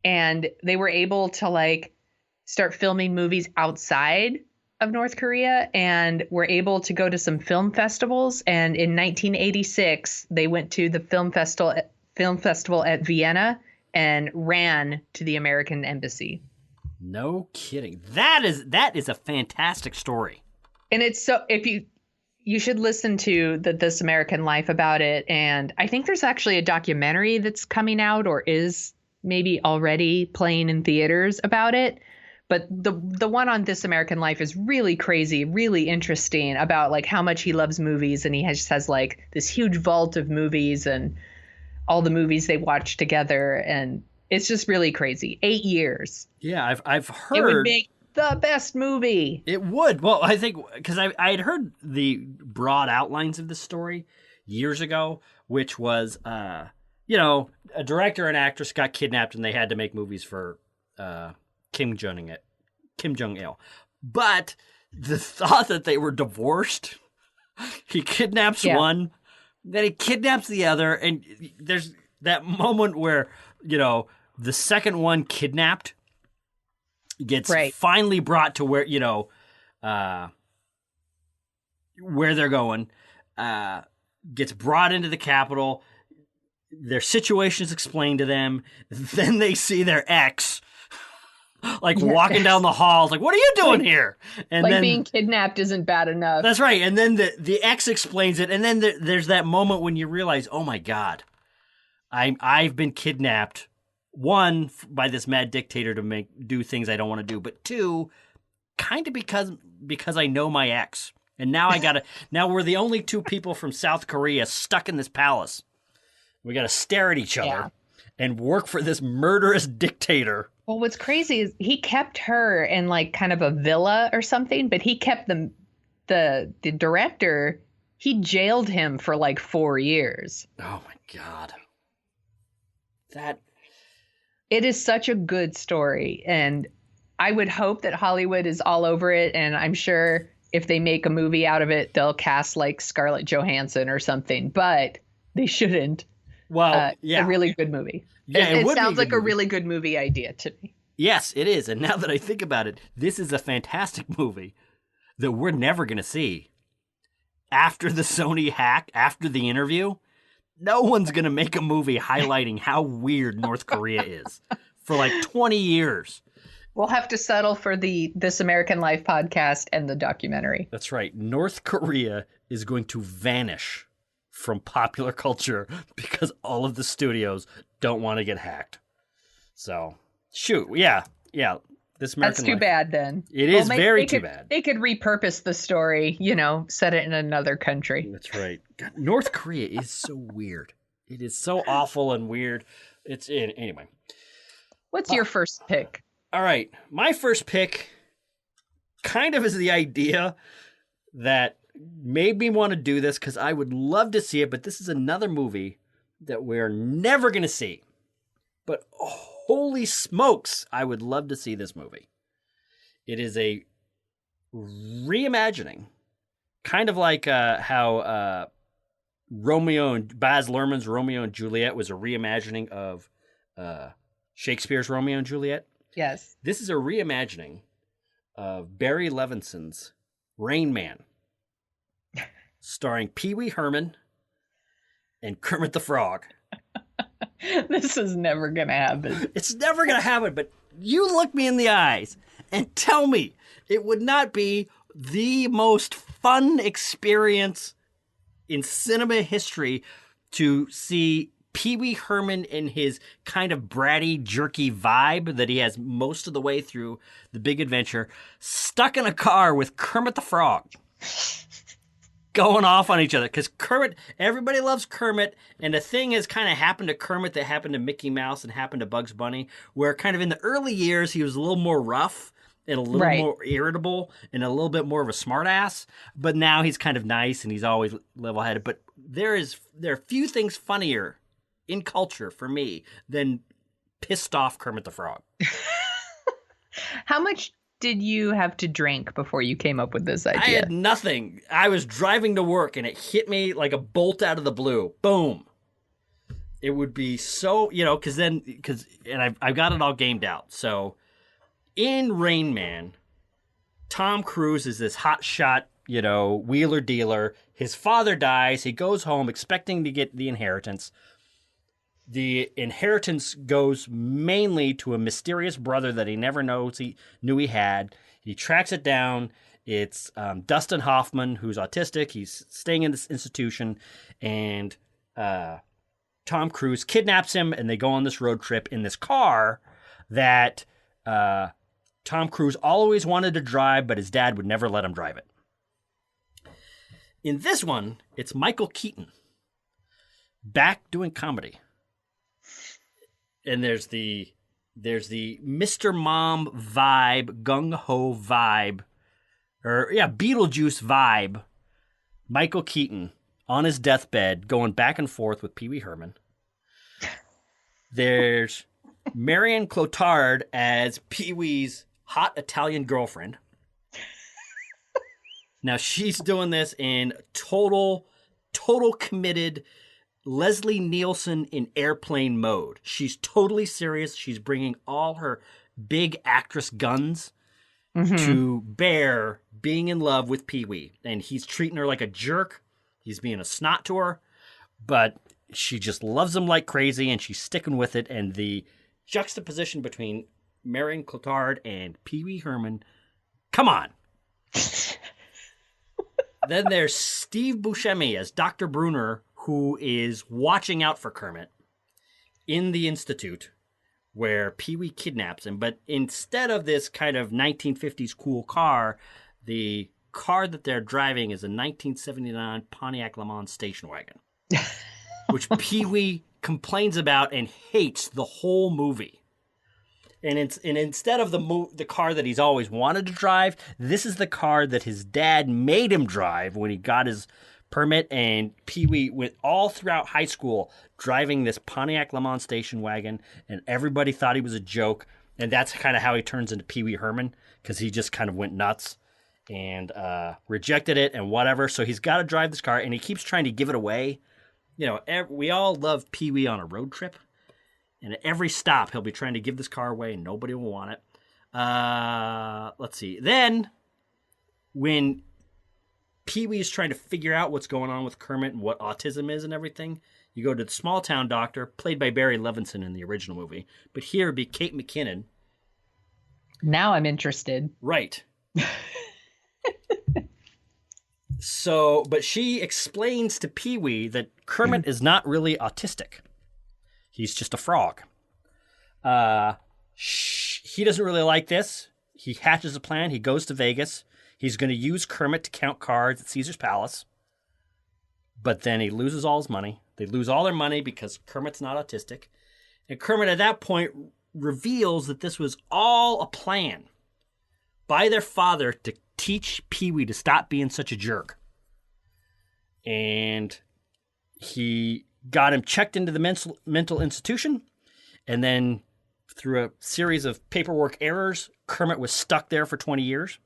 And they were able to like start filming movies outside of North Korea and were able to go to some film festivals. And in 1986, they went to the film festival at Vienna and ran to the American embassy. No kidding. That is a fantastic story. And it's so, if you should listen to the This American Life about it. And I think there's actually a documentary that's coming out or is maybe already playing in theaters about it. But the one on This American Life is really crazy, really interesting about like how much he loves movies. And he has like this huge vault of movies and all the movies they watched together. And it's just really crazy. 8 years. Yeah, I've heard it would make the best movie. It would. Well, I think because I had heard the broad outlines of this story years ago, which was, a director and actress got kidnapped and they had to make movies for Kim Jong-il. But the thought that they were divorced, he kidnaps one, then he kidnaps the other, and there's that moment where, the second one kidnapped gets finally brought to where, where they're going, gets brought into the capital, their situation is explained to them, then they see their ex walking down the halls, like, what are you doing here? And like then being kidnapped isn't bad enough. That's right. And then the ex explains it, and then there's that moment when you realize, oh my God, I've been kidnapped. One, by this mad dictator to do things I don't want to do, but two, kind of because I know my ex, and now now we're the only two people from South Korea stuck in this palace. We got to stare at each other and work for this murderous dictator. Well, what's crazy is he kept her in like kind of a villa or something, but he kept the director. He jailed him for like 4 years. Oh my God. It is such a good story, and I would hope that Hollywood is all over it, and I'm sure if they make a movie out of it, they'll cast like Scarlett Johansson or something, but they shouldn't. Well, a really good movie. Yeah, it sounds like a really good movie idea to me. Yes, it is, and now that I think about it, this is a fantastic movie that we're never going to see. After the Sony hack, after the interview, no one's going to make a movie highlighting how weird North Korea is for like 20 years. We'll have to settle for the This American Life podcast and the documentary. That's right. North Korea is going to vanish from popular culture because all of the studios don't want to get hacked. So, shoot. Yeah. This American That's too Life. Bad then. It is very too bad. They could repurpose the story, set it in another country. That's right. God, North Korea is so weird. It is so awful and weird. Anyway. What's your first pick? All right. My first pick kind of is the idea that made me want to do this because I would love to see it, but this is another movie that we're never going to see. But holy smokes, I would love to see this movie. It is a reimagining, kind of like how Romeo and Baz Luhrmann's Romeo and Juliet was a reimagining of Shakespeare's Romeo and Juliet. Yes. This is a reimagining of Barry Levinson's Rain Man, starring Pee Wee Herman and Kermit the Frog. This is never going to happen. It's never going to happen, but you look me in the eyes and tell me it would not be the most fun experience in cinema history to see Pee Wee Herman in his kind of bratty, jerky vibe that he has most of the way through The Big Adventure, stuck in a car with Kermit the Frog. going off on each other because Kermit, everybody loves Kermit, and the thing has kind of happened to Kermit that happened to Mickey Mouse and happened to Bugs Bunny, where kind of in the early years he was a little more rough and a little more irritable and a little bit more of a smartass, but now he's kind of nice and he's always level-headed. But there are few things funnier in culture for me than pissed off Kermit the Frog. How much did you have to drink before you came up with this idea? I had nothing. I was driving to work and it hit me like a bolt out of the blue. Boom. It would be so, because I've got it all gamed out. So in Rain Man, Tom Cruise is this hotshot, wheeler dealer. His father dies. He goes home expecting to get the inheritance. The inheritance goes mainly to a mysterious brother that he never knew he had. He tracks it down. It's Dustin Hoffman, who's autistic. He's staying in this institution, and Tom Cruise kidnaps him, and they go on this road trip in this car that Tom Cruise always wanted to drive, but his dad would never let him drive it. In this one, it's Michael Keaton back doing comedy. And there's the Mr. Mom vibe, gung-ho vibe, Beetlejuice vibe. Michael Keaton on his deathbed going back and forth with Pee Wee Herman. There's Marion Cotillard as Pee Wee's hot Italian girlfriend. Now she's doing this in total committed Leslie Nielsen in airplane mode. She's totally serious. She's bringing all her big actress guns to bear being in love with Pee Wee. And he's treating her like a jerk. He's being a snot to her. But she just loves him like crazy, and she's sticking with it. And the juxtaposition between Marion Cotillard and Pee Wee Herman, come on. Then there's Steve Buscemi as Dr. Brunner, who is watching out for Kermit in the Institute where Pee Wee kidnaps him. But instead of this kind of 1950s cool car, the car that they're driving is a 1979 Pontiac Le Mans station wagon, which Pee Wee complains about and hates the whole movie. And instead of the car that he's always wanted to drive, this is the car that his dad made him drive when he got his permit. And Pee Wee went all throughout high school driving this Pontiac Le Mans station wagon, and everybody thought he was a joke. And that's kind of how he turns into Pee Wee Herman, because he just kind of went nuts and rejected it and whatever. So he's got to drive this car, and he keeps trying to give it away. We all love Pee Wee on a road trip. And at every stop, he'll be trying to give this car away, and nobody will want it. Let's see. Then, when Pee Wee is trying to figure out what's going on with Kermit and what autism is and everything, you go to the small town doctor, played by Barry Levinson in the original movie. But here would be Kate McKinnon. Now I'm interested. Right. But she explains to Pee Wee that Kermit is not really autistic. He's just a frog. He doesn't really like this. He hatches a plan. He goes to Vegas. He's going to use Kermit to count cards at Caesar's Palace. But then he loses all his money. They lose all their money because Kermit's not autistic. And Kermit at that point reveals that this was all a plan by their father to teach Pee Wee to stop being such a jerk. And he got him checked into the mental institution, and then through a series of paperwork errors, Kermit was stuck there for 20 years.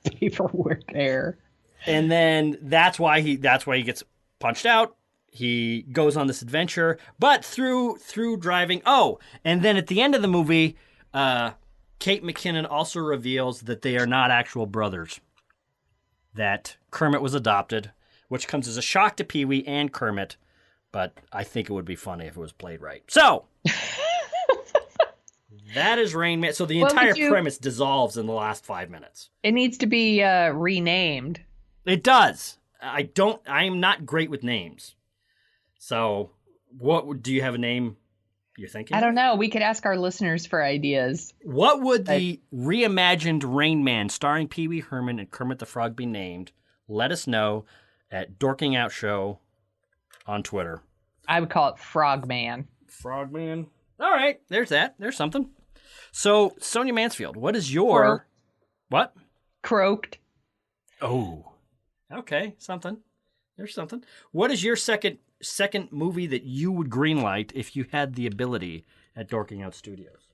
Paperwork error. And then that's why he gets punched out. He goes on this adventure, but through driving. Oh, and then at the end of the movie, Kate McKinnon also reveals that they are not actual brothers, that Kermit was adopted, which comes as a shock to Pee Wee and Kermit, but I think it would be funny if it was played right. So, that is Rain Man. So the entire premise dissolves in the last 5 minutes. It needs to be renamed. It does. I am not great with names. So, do you have a name you're thinking? I don't know. We could ask our listeners for ideas. What would the reimagined Rain Man starring Pee Wee Herman and Kermit the Frog be named? let us know at Dorking Out Show on Twitter. I would call it Frogman. Frogman. All right, there's that. There's something. So, Sonia Mansfield, what is your... Croaked. What? Croaked. Oh, okay, something. There's something. What is your second movie that you would greenlight if you had the ability at Dorking Out Studios?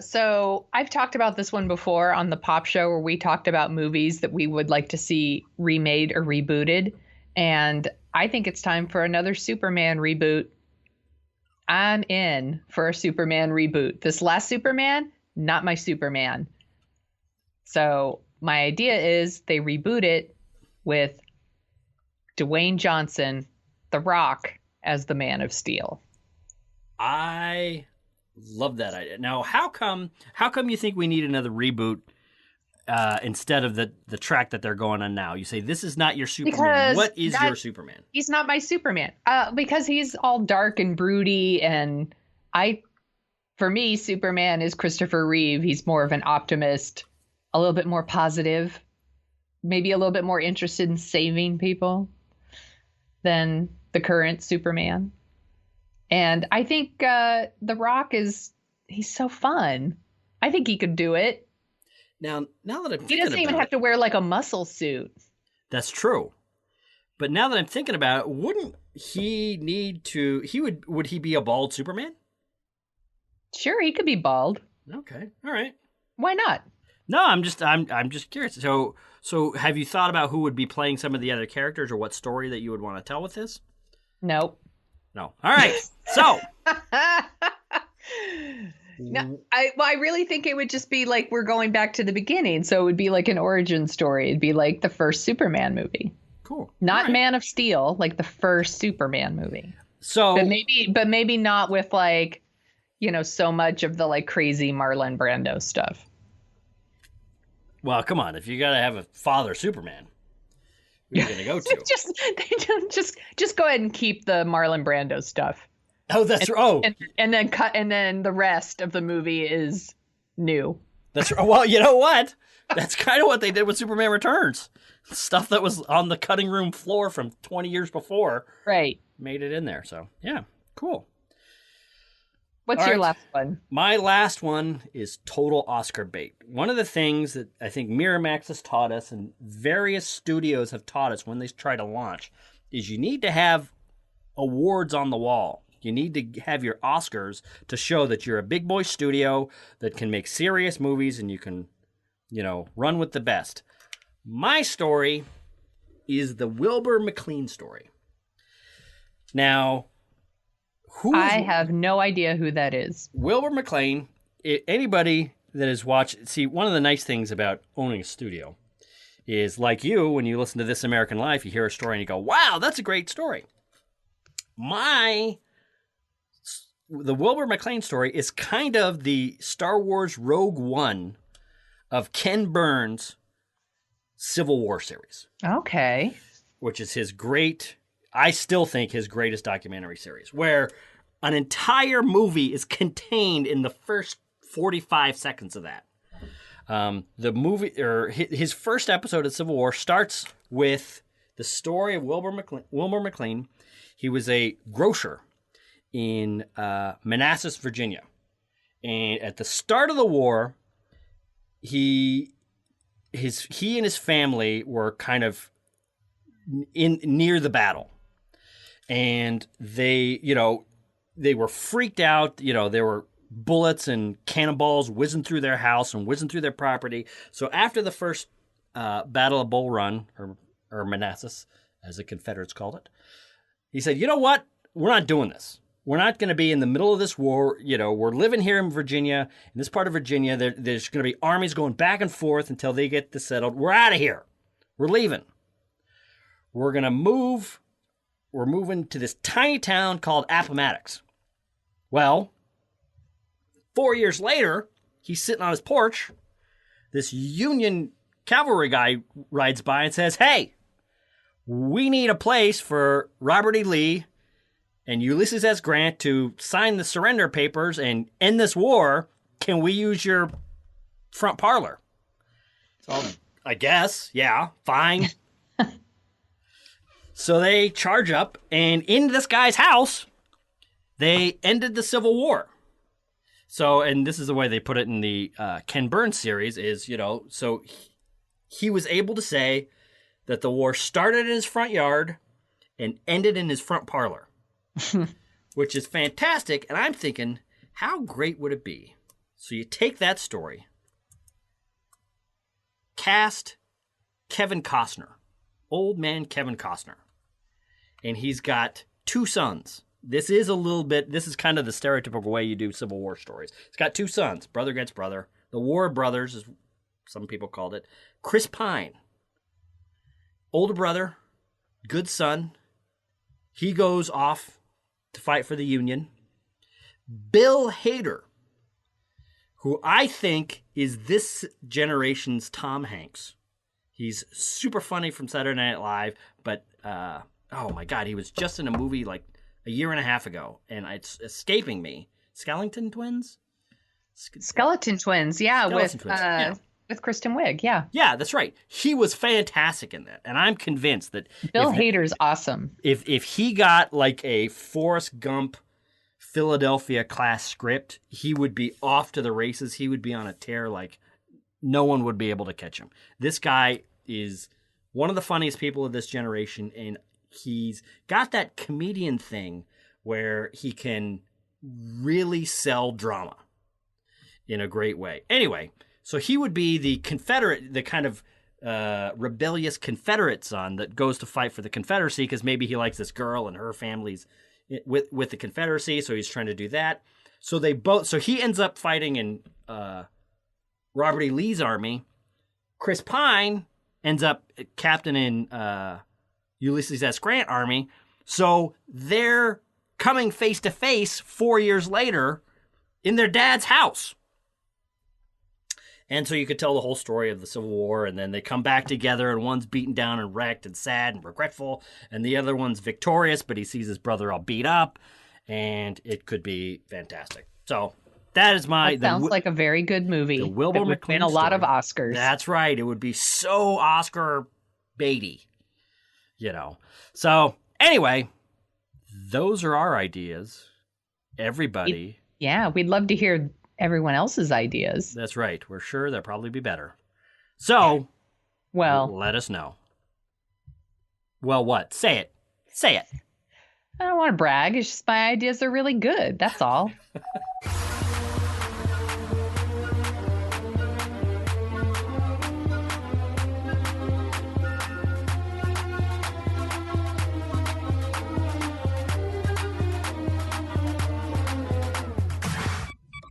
So I've talked about this one before on the Pop Show, where we talked about movies that we would like to see remade or rebooted. And I think it's time for another Superman reboot. I'm in for a Superman reboot. This last Superman, not my Superman. So my idea is they reboot it with Dwayne Johnson, The Rock, as the Man of Steel. I love that idea. Now, how come you think we need another reboot instead of the track that they're going on now? You say this is not your Superman. Because what is your Superman? He's not my Superman. Because he's all dark and broody, and for me, Superman is Christopher Reeve. He's more of an optimist, a little bit more positive, maybe a little bit more interested in saving people than the current Superman. And I think The Rock he's so fun. I think he could do it. Now that I'm thinking He doesn't even have to wear like a muscle suit. That's true. But now that I'm thinking about it, wouldn't he need to? Would he be a bald Superman? Sure, he could be bald. Okay, all right. Why not? No, I'm just curious. So have you thought about who would be playing some of the other characters, or what story that you would want to tell with this? Nope. No. All right. So. No, I really think it would just be like we're going back to the beginning. So it would be like an origin story. It'd be like the first Superman movie. Cool. Not right. Man of Steel, like the first Superman movie. So, but maybe not with like, so much of the like crazy Marlon Brando stuff. Well, come on. If you got to have a father Superman, who are you going to go to? just go ahead and keep the Marlon Brando stuff. Oh, that's right. And then the rest of the movie is new. That's right. Well, you know what? That's kind of what they did with Superman Returns. Stuff that was on the cutting room floor from 20 years before. Right. Made it in there. So, yeah, cool. What's your last one? My last one is total Oscar bait. One of the things that I think Miramax has taught us and various studios have taught us when they try to launch is you need to have awards on the wall. You need to have your Oscars to show that you're a big boy studio that can make serious movies and you can, run with the best. My story is the Wilbur McLean story. Now, I have no idea who that is. Wilbur McLean, anybody that has watched... See, one of the nice things about owning a studio is, like you, when you listen to This American Life, you hear a story and you go, wow, that's a great story. The Wilbur McLean story is kind of the Star Wars Rogue One of Ken Burns' Civil War series. Okay. Which is I still think his greatest documentary series, where an entire movie is contained in the first 45 seconds of that. The movie, or his first episode of Civil War, starts with the story of Wilbur McLean. He was a grocer in Manassas, Virginia. And at the start of the war, he and his family were kind of near the battle. And they were freaked out. There were bullets and cannonballs whizzing through their house and whizzing through their property. So after the first Battle of Bull Run, or Manassas, as the Confederates called it, he said, you know what? We're not doing this. We're not going to be in the middle of this war. We're living here in Virginia, in this part of Virginia. There's going to be armies going back and forth until they get this settled. We're out of here. We're leaving. We're going to move. We're moving to this tiny town called Appomattox. Well, 4 years later, he's sitting on his porch. This Union cavalry guy rides by and says, hey, we need a place for Robert E. Lee and Ulysses S. Grant to sign the surrender papers and end this war. Can we use your front parlor? So I guess, yeah, fine. So they charge up, and in this guy's house, they ended the Civil War. So, and this is the way they put it in the Ken Burns series is, so he was able to say that the war started in his front yard and ended in his front parlor, which is fantastic. And I'm thinking, how great would it be? So you take that story, cast Kevin Costner, old man Kevin Costner, and he's got 2 sons. This is kind of the stereotypical way you do Civil War stories. He's got 2 sons, brother against brother. The War of Brothers, as some people called it. Chris Pine, older brother, good son. He goes off to fight for the Union. Bill Hader, who I think is this generation's Tom Hanks. He's super funny from Saturday Night Live, but oh my God, he was just in a movie like a year and a half ago, and it's escaping me. Skellington Twins? Skeleton Twins, yeah, with Kristen Wiig, yeah. Yeah, that's right. He was fantastic in that, and I'm convinced that Bill Hader's awesome. If he got like a Forrest Gump Philadelphia class script, he would be off to the races. He would be on a tear like no one would be able to catch him. This guy is one of the funniest people of this generation, and he's got that comedian thing where he can really sell drama in a great way. Anyway, so he would be the Confederate, the kind of rebellious Confederate son that goes to fight for the Confederacy because maybe he likes this girl and her family's with the Confederacy, so he's trying to do that. So he ends up fighting in Robert E. Lee's army. Chris Pine ends up captain in Ulysses S. Grant army. So they're coming face to face 4 years later in their dad's house. And so you could tell the whole story of the Civil War, and then they come back together, and one's beaten down and wrecked and sad and regretful, and the other one's victorious, but he sees his brother all beat up, and it could be fantastic. So that is sounds like a very good movie. The Wilbur McLean win a lot of Oscars. That's right. It would be so Oscar baity, So anyway, those are our ideas. Everybody. We'd love to hear everyone else's ideas. That's right. We're sure they'll probably be better. So, let us know. Well, what? Say it. Say it. I don't want to brag. It's just my ideas are really good. That's all.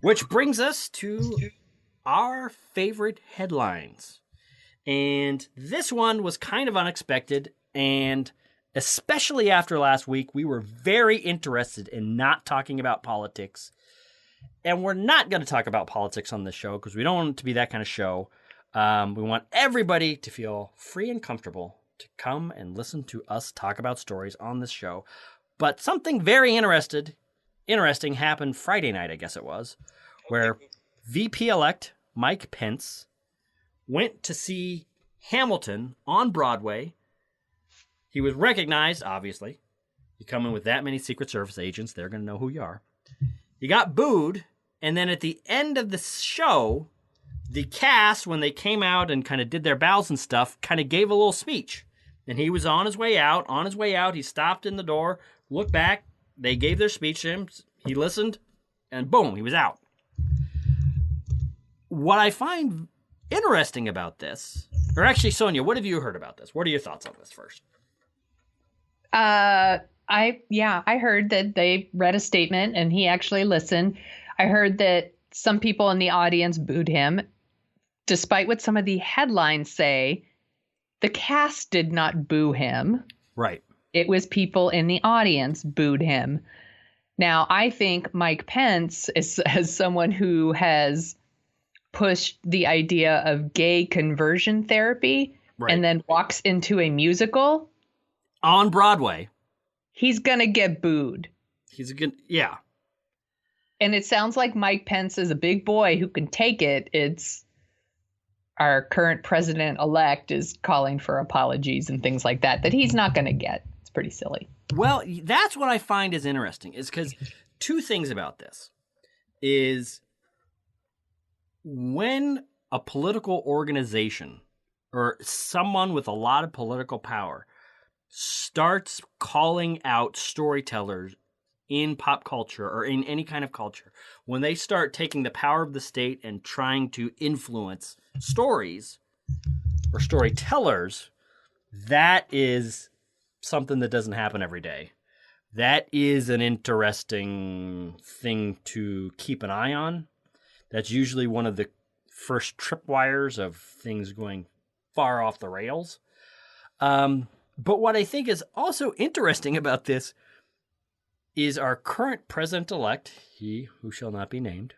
Which brings us to our favorite headlines. And this one was kind of unexpected, and especially after last week, we were very interested in not talking about politics. And we're not going to talk about politics on this show because we don't want it to be that kind of show. We want everybody to feel free and comfortable to come and listen to us talk about stories on this show. But something very interesting happened Friday night, I guess it was, where VP-elect Mike Pence went to see Hamilton on Broadway. He was recognized, obviously. You come in with that many Secret Service agents, they're going to know who you are. He got booed, and then at the end of the show, the cast, when they came out and kind of did their bows and stuff, kind of gave a little speech. And he was on his way out. On his way out, he stopped in the door, looked back. They gave their speech to him. He listened, and boom, he was out. What I find interesting about this, or actually, Sonia, what have you heard about this? What are your thoughts on this first? I heard that they read a statement and he actually listened. I heard that some people in the audience booed him. Despite what some of the headlines say, the cast did not boo him. Right. It was people in the audience booed him. Now, I think Mike Pence, as someone who has pushed the idea of gay conversion therapy and then walks into a musical on Broadway, he's going to get booed. Yeah. And it sounds like Mike Pence is a big boy who can take it. our current president-elect is calling for apologies and things like that he's not going to get. It's pretty silly. Well, that's what I find is interesting, is because two things about this is when a political organization or someone with a lot of political power starts calling out storytellers in pop culture or in any kind of culture, when they start taking the power of the state and trying to influence stories or storytellers, that is something that doesn't happen every day. That is an interesting thing to keep an eye on. That's usually one of the first tripwires of things going far off the rails. But what I think is also interesting about this is our current president-elect, he who shall not be named,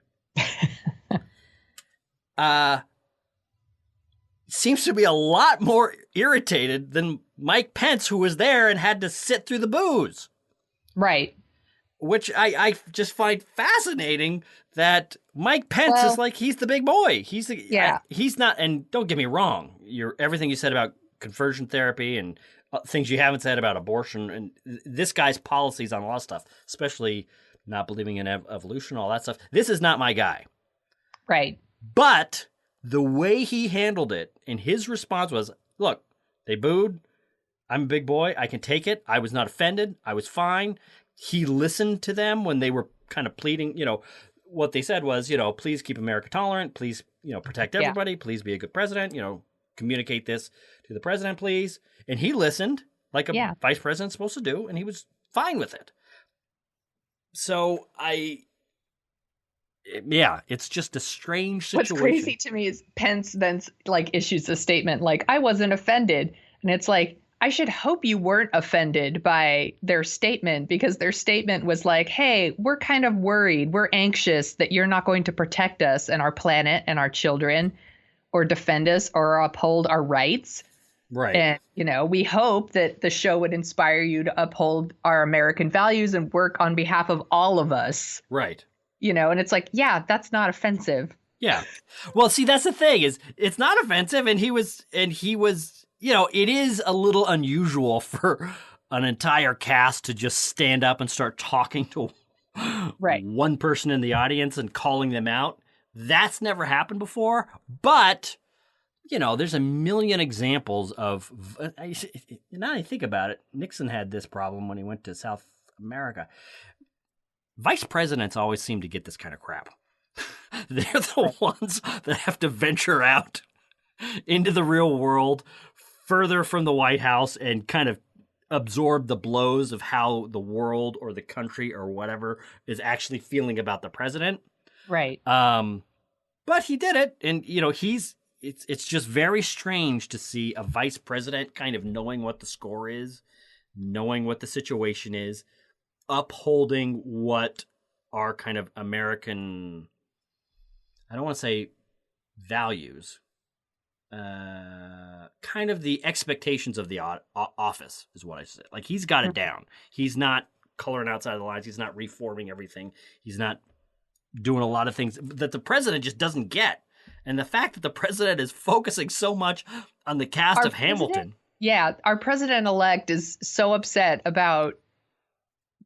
seems to be a lot more irritated than Mike Pence, who was there and had to sit through the booze. Right. Which I just find fascinating that Mike Pence is like, he's the big boy. He's not, and don't get me wrong, everything you said about conversion therapy and things you haven't said about abortion, and this guy's policies on a lot of stuff, especially not believing in evolution, all that stuff. This is not my guy. Right. But the way he handled it, and his response was, look, they booed. I'm a big boy. I can take it. I was not offended. I was fine. He listened to them when they were kind of pleading, what they said was, please keep America tolerant. Please, protect everybody. Please be a good president. Communicate this to the president, please. And he listened like a vice president's supposed to do, and he was fine with it. So it's just a strange situation. What's crazy to me is Pence then issues a statement like, I wasn't offended. And it's like, I should hope you weren't offended by their statement, because their statement was like, hey, we're kind of worried. We're anxious that you're not going to protect us and our planet and our children, or defend us or uphold our rights. Right. And, we hope that the show would inspire you to uphold our American values and work on behalf of all of us. Right. And it's like, yeah, that's not offensive. Yeah. Well, see, that's the thing, is it's not offensive. And he was, it is a little unusual for an entire cast to just stand up and start talking to one person in the audience and calling them out. That's never happened before. But, there's a million examples of, now I think about it, Nixon had this problem when he went to South America. Vice presidents always seem to get this kind of crap. They're the ones that have to venture out into the real world, further from the White House, and kind of absorb the blows of how the world or the country or whatever is actually feeling about the president. Right. But he did it. And, it's just very strange to see a vice president kind of knowing what the score is, knowing what the situation is, upholding what are kind of American, I don't want to say values, kind of the expectations of the office is what I said. Like, he's got it down. He's not coloring outside the lines. He's not reforming everything. He's not doing a lot of things that the president just doesn't get. And the fact that the president is focusing so much on the cast of Hamilton. Yeah, our president-elect is so upset about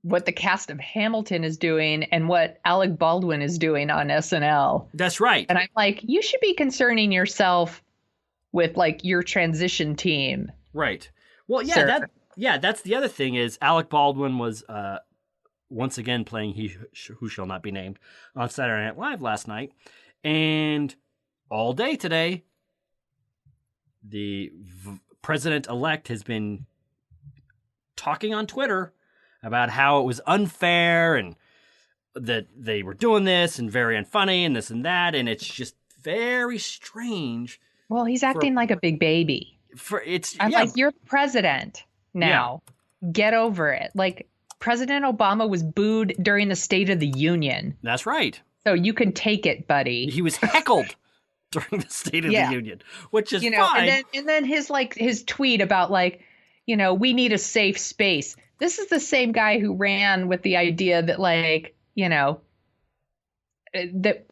what the cast of Hamilton is doing and what Alec Baldwin is doing on SNL. That's right. And I'm like, you should be concerning yourself with your transition team. Right. Well, yeah, that's the other thing is Alec Baldwin was once again playing He Who Shall Not Be Named on Saturday Night Live last night. And all day today, the president-elect has been talking on Twitter about how it was unfair and that they were doing this and very unfunny and this and that. And it's just very strange. Well, he's acting like a big baby. I'm like, you're president now. Yeah. Get over it. Like, President Obama was booed during the State of the Union. That's right. So you can take it, buddy. He was heckled during the State of the Union, which is fine. And then his tweet about we need a safe space. This is the same guy who ran with the idea that that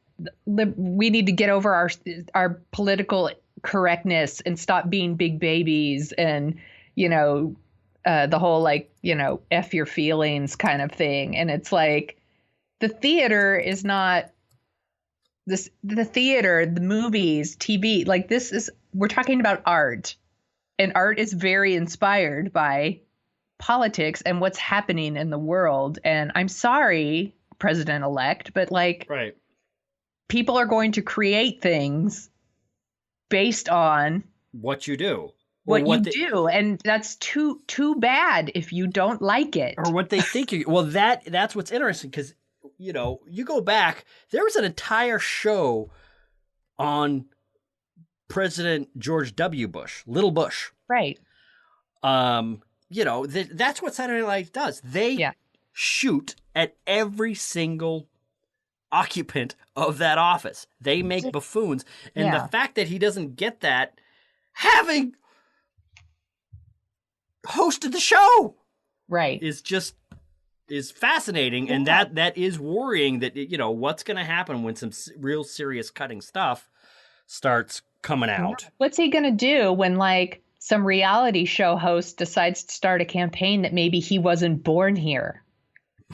we need to get over our political correctness and stop being big babies and, the whole F your feelings kind of thing. And it's like the theater is not the theater, the movies, TV, we're talking about art, and art is very inspired by politics and what's happening in the world. And I'm sorry, President-elect, but right. People are going to create things based on what you do. What you do, and that's too bad if you don't like it. Or what they think you... Well, that's what's interesting, because, you go back, there was an entire show on President George W. Bush, Little Bush. Right. That's what Saturday Night Live does. They shoot at every single occupant of that office. They make buffoons. And the fact that he doesn't get that, having hosted the show, right, is fascinating. And that is worrying that, what's going to happen when some real serious cutting stuff starts coming out. What's he going to do when some reality show host decides to start a campaign that maybe he wasn't born here?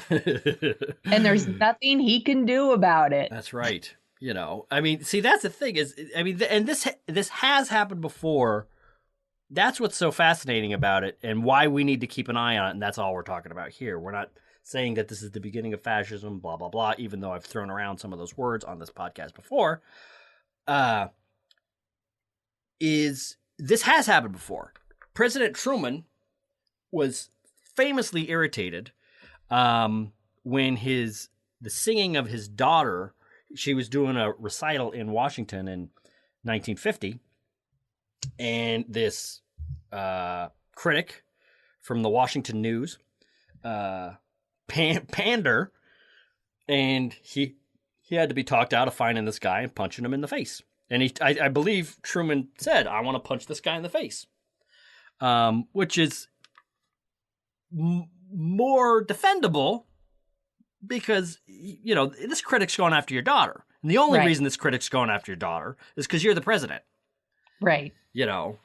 And there's nothing he can do about it. That's right. See, that's the thing and this has happened before. That's what's so fascinating about it, and why we need to keep an eye on it. And that's all we're talking about here. We're not saying that this is the beginning of fascism, blah, blah, blah, even though I've thrown around some of those words on this podcast before. This has happened before. President Truman was famously irritated when the singing of his daughter, she was doing a recital in Washington in 1950, and this critic from the Washington News pander, and he had to be talked out of finding this guy and punching him in the face. And I believe Truman said, "I want to punch this guy in the face," which is more defendable because, this critic's going after your daughter. And the only reason this critic's going after your daughter is because you're the president. Right. So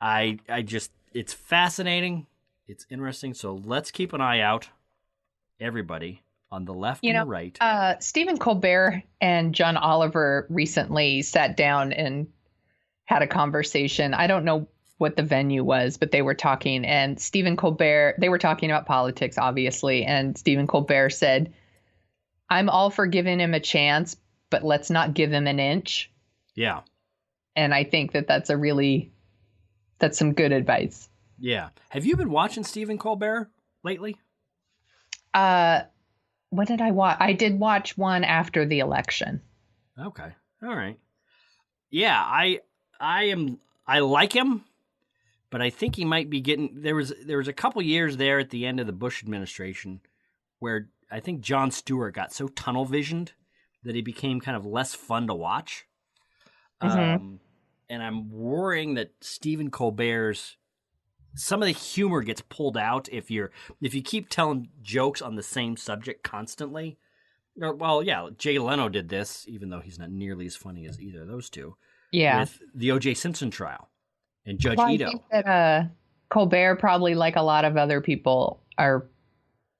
I just, it's fascinating. It's interesting. So let's keep an eye out, everybody, on the left and the right. Stephen Colbert and John Oliver recently sat down and had a conversation. I don't know what the venue was, but they were talking, and Stephen Colbert, they were talking about politics, obviously. And Stephen Colbert said, "I'm all for giving him a chance, but let's not give him an inch." Yeah. And I think that's some good advice. Yeah. Have you been watching Stephen Colbert lately? What did I watch? I did watch one after the election. Okay. All right. Yeah, I like him, but I think he might be getting, there was a couple years there at the end of the Bush administration where I think Jon Stewart got so tunnel visioned that he became kind of less fun to watch. Mm-hmm. And I'm worrying that Stephen Colbert's, some of the humor gets pulled out if you keep telling jokes on the same subject constantly. Well, yeah, Jay Leno did this, even though he's not nearly as funny as either of those two. Yeah. With the O.J. Simpson trial and Judge Ito. I think that Colbert, probably like a lot of other people,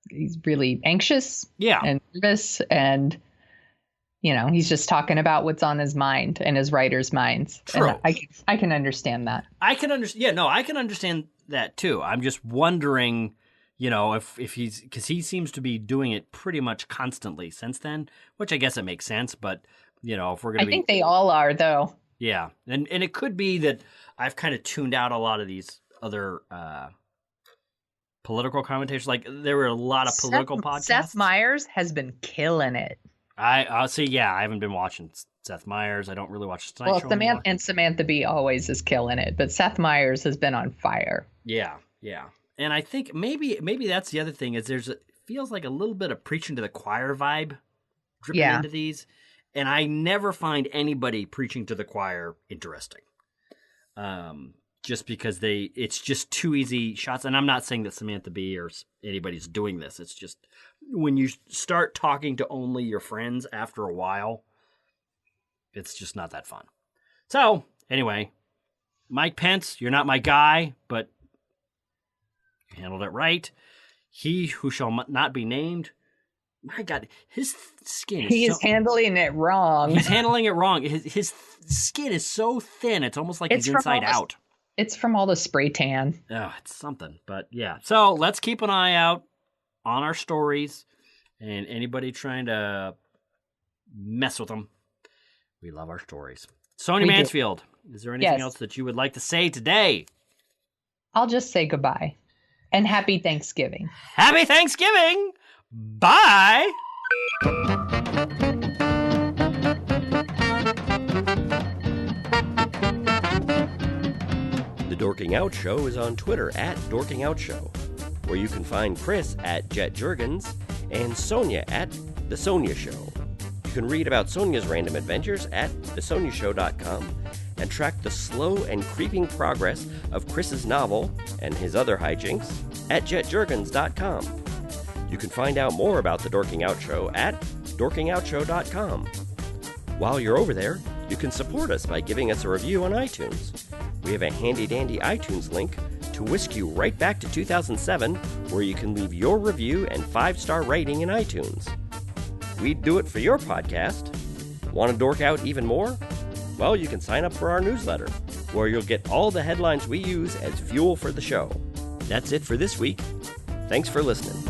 he's really anxious and nervous, and he's just talking about what's on his mind and his writers' minds. True. And I can understand that. I can understand. Yeah, no, I can understand that too. I'm just wondering, if he's, because he seems to be doing it pretty much constantly since then, which I guess it makes sense. But if we're gonna, I think they all are, though. Yeah, and it could be that I've kind of tuned out a lot of these other political commentators. Like there were a lot of political podcasts. Seth Meyers has been killing it. I'll see. Yeah, I haven't been watching Seth Meyers. I don't really watch the Tonight Show anymore. And Samantha Bee always is killing it, but Seth Meyers has been on fire. Yeah. And I think maybe that's the other thing is feels like a little bit of preaching to the choir vibe dripping into these, and I never find anybody preaching to the choir interesting. Just because it's just too easy shots, and I'm not saying that Samantha Bee or anybody's doing this. It's just when you start talking to only your friends after a while, It's just not that fun. So, anyway, Mike Pence, you're not my guy, but you handled it right. He who shall not be named, my God, his skin is He is handling it wrong. He's handling it wrong. His skin is so thin, it's almost like he's inside out. It's from all the spray tan. Oh, it's something. But yeah, so let's keep an eye out on our stories and anybody trying to mess with them. We love our stories. Sonia Mansfield, is there anything else that you would like to say today? I'll just say goodbye and happy Thanksgiving. Happy Thanksgiving! Bye! The Dorking Out Show is on Twitter at Dorking Out Show, where you can find Chris at Jet Jurgens and Sonia at The Sonia Show. You can read about Sonia's random adventures at thesoniashow.com and track the slow and creeping progress of Chris's novel and his other hijinks at jetjurgens.com. You can find out more about the Dorking Out Show at dorkingoutshow.com. While you're over there, you can support us by giving us a review on iTunes. We have a handy-dandy iTunes link to whisk you right back to 2007, where you can leave your review and 5-star rating in iTunes. We'd do it for your podcast. Want to dork out even more? Well, you can sign up for our newsletter, where you'll get all the headlines we use as fuel for the show. That's it for this week. Thanks for listening.